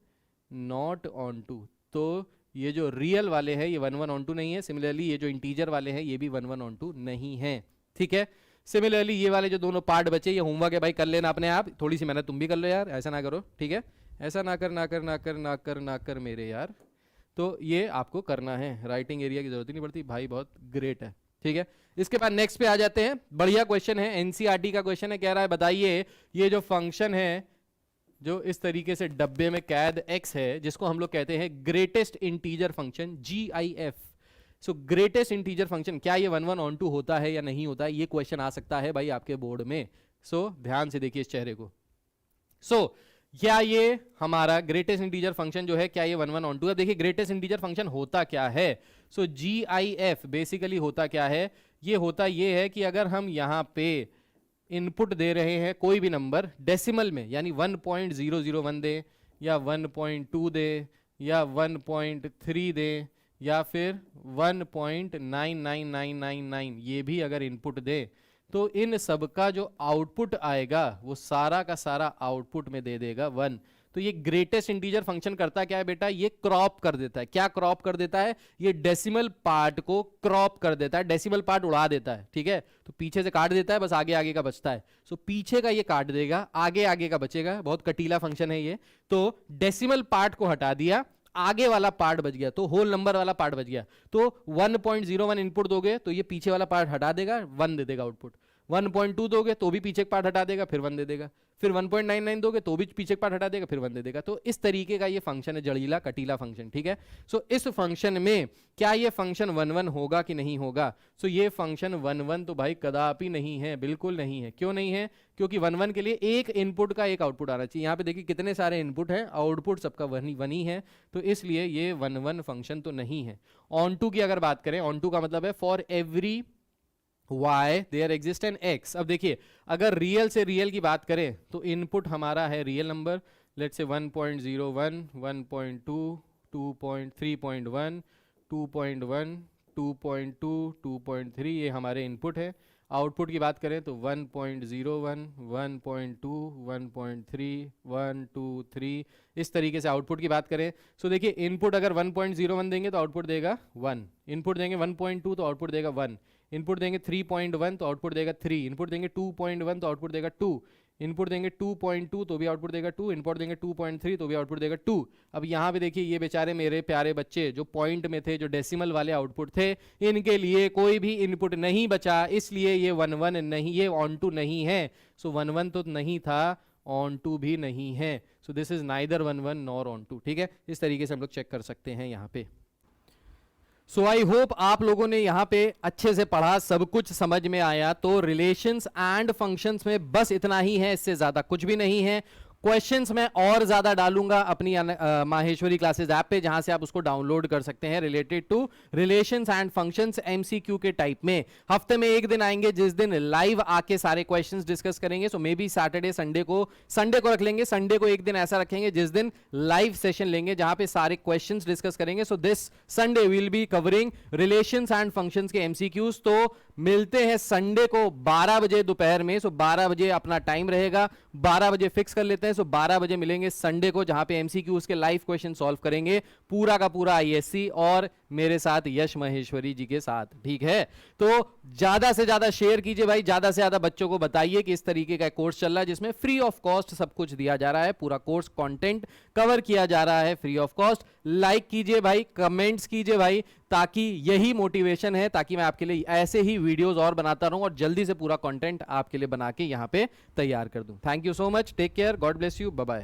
not onto. तो ये जो रियल वाले हैं ये 1 1 ऑन टू नहीं है। सिमिलरली ये जो इंटीजर वाले हैं ये भी 1 1 ऑन टू नहीं है, ठीक है। सिमिलरली ये वाले जो दोनों पार्ट बचे, ये होमवर्क है भाई, कर लेना अपने आप, थोड़ी सी मेहनत तुम भी कर लो यार, ऐसा ना करो, ठीक है। ऐसा ना कर ना कर ना कर ना कर ना कर मेरे यार, तो ये आपको करना है, राइटिंग एरिया की जरूरत ही नहीं पड़ती भाई, बहुत ग्रेट है, ठीक है। इसके बाद नेक्स्ट पे आ जाते हैं, बढ़िया क्वेश्चन है, एनसीईआरटी का क्वेश्चन है, कह रहा है बताइए ये जो फंक्शन है जो इस तरीके से डब्बे में कैद x है, जिसको हम लोग कहते हैं ग्रेटेस्ट इंटीजर फंक्शन GIF। सो ग्रेटेस्ट इंटीजर फंक्शन, क्या ये 1 1 ऑन टू होता है या नहीं होता है? ये क्वेश्चन आ सकता है भाई आपके बोर्ड में। सो ध्यान से देखिए इस चेहरे को। सो क्या ये हमारा ग्रेटेस्ट इंटीजर फंक्शन जो है, क्या ये 1 1 ऑन टू है? देखिए ग्रेटेस्ट इंटीजर फंक्शन होता क्या है। सो GIF बेसिकली होता क्या है? ये होता ये है कि अगर हम यहाँ पे इनपुट दे रहे हैं कोई भी नंबर डेसिमल में, यानी 1.001 दे या 1.2 दे या 1.3 दे या फिर 1.99999, ये भी अगर इनपुट दे तो इन सब का जो आउटपुट आएगा वो सारा का सारा आउटपुट में दे देगा 1। तो ये ग्रेटेस्ट इंटीजर फंक्शन करता क्या है बेटा? ये क्रॉप कर देता है। क्या क्रॉप कर देता है? ये डेसिमल पार्ट को क्रॉप कर देता है, डेसिमल पार्ट उड़ा देता है, ठीक है। तो पीछे से काट देता है, बस आगे आगे का बचता है। सो पीछे का ये काट देगा, आगे आगे का बचेगा। बहुत कटीला फंक्शन है ये। तो डेसिमल पार्ट को हटा दिया, आगे वाला पार्ट बच गया, तो होल नंबर वाला पार्ट बच गया। तो 1.01 इनपुट दोगे तो ये पीछे वाला पार्ट हटा देगा, 1 दे देगा आउटपुट। 1.2 दोगे तो भी पीछे पार्ट हटा देगा, फिर 1 दे देगा। फिर 1.99 दोगे तो भी पीछे पार्ट हटा देगा, फिर 1 दे देगा। तो इस तरीके का ये फंक्शन है, जड़ीला कटीला फंक्शन, ठीक है। सो इस फंक्शन में क्या ये फंक्शन 1 1 होगा कि नहीं होगा? सो ये फंक्शन 1 1 तो भाई कदापि नहीं है, बिल्कुल नहीं है। क्यों नहीं है? क्योंकि 1 1 के लिए एक इनपुट का एक आउटपुट आना चाहिए। यहाँ पे देखिए कितने सारे इनपुट हैं, आउटपुट सबका 1 ही है, तो इसलिए ये 1 1 फंक्शन तो नहीं है। ऑन टू की अगर बात करें, ऑन टू का मतलब है for every y there exist an x। अब देखिए अगर रियल से रियल की बात करें तो इनपुट हमारा है रियल नंबर, लेट्स से 1.01 1.2 2.3.1 2.1 2.2 2.3 ये हमारे इनपुट है। आउटपुट की बात करें तो 1.01 1.2 1.3 1 2 3 इस तरीके से आउटपुट की बात करें। सो देखिए इनपुट अगर 1.01 देंगे तो आउटपुट देगा 1, इनपुट देंगे 1.2 तो आउटपुट देगा 1, इनपुट देंगे 3.1 तो आउटपुट देगा 3, इनपुट देंगे 2.1 तो आउटपुट देगा 2, इनपुट देंगे 2.2 तो भी आउटपुट देगा 2, इनपुट देंगे 2.3 तो भी आउटपुट देगा 2। अब यहाँ पे देखिए ये बेचारे मेरे प्यारे बच्चे जो पॉइंट में थे, जो डेसिमल वाले आउटपुट थे, इनके लिए कोई भी इनपुट नहीं बचा, इसलिए ये 1 1 नहीं, ये ऑन टू नहीं है। सो 1 1 तो नहीं था, ऑन टू भी नहीं है। So this is neither 1 1 nor onto, ठीक है। इस तरीके से हम लोग चेक कर सकते हैं यहाँ पे। सो आई होप आप लोगों ने यहाँ पे अच्छे से पढ़ा, सब कुछ समझ में आया। तो रिलेशंस एंड फंक्शंस में बस इतना ही है, इससे ज्यादा कुछ भी नहीं है। क्वेश्चंस मैं और ज्यादा डालूंगा अपनी माहेश्वरी क्लासेस ऐप पे, जहां से आप उसको डाउनलोड कर सकते हैं, related to relations and functions MCQ के टाइप में। हफ्ते में एक दिन आएंगे जिस दिन लाइव आके सारे क्वेश्चंस डिस्कस करेंगे। सो मे बी सैटरडे संडे को रख लेंगे, संडे को एक दिन ऐसा रखेंगे जिस दिन लाइव सेशन लेंगे जहां पे सारे क्वेश्चंस डिस्कस करेंगे। So this Sunday will be covering relations and functions के एमसीक्यूज। तो मिलते हैं संडे को 12 बजे दोपहर में। सो 12 बजे अपना टाइम रहेगा, 12 बजे फिक्स कर लेते हैं। सो 12 बजे मिलेंगे संडे को, जहां पे एमसीक्यूज के लाइव क्वेश्चन सॉल्व करेंगे, पूरा का पूरा आईएससी और मेरे साथ यश महेश्वरी जी के साथ। ठीक है, तो ज्यादा से ज्यादा शेयर कीजिए भाई, ज्यादा से ज्यादा बच्चों को बताइए कि इस तरीके का कोर्स चल रहा है जिसमें फ्री ऑफ कॉस्ट सब कुछ दिया जा रहा है, पूरा कोर्स कंटेंट कवर किया जा रहा है फ्री ऑफ कॉस्ट। लाइक कीजिए भाई, कमेंट्स कीजिए भाई, ताकि यही मोटिवेशन है, ताकि मैं आपके लिए ऐसे ही वीडियोस और बनाता रहूं और जल्दी से पूरा कंटेंट आपके लिए बना के यहां पे तैयार कर दूं। Thank you so much, take care, God bless you, bye bye.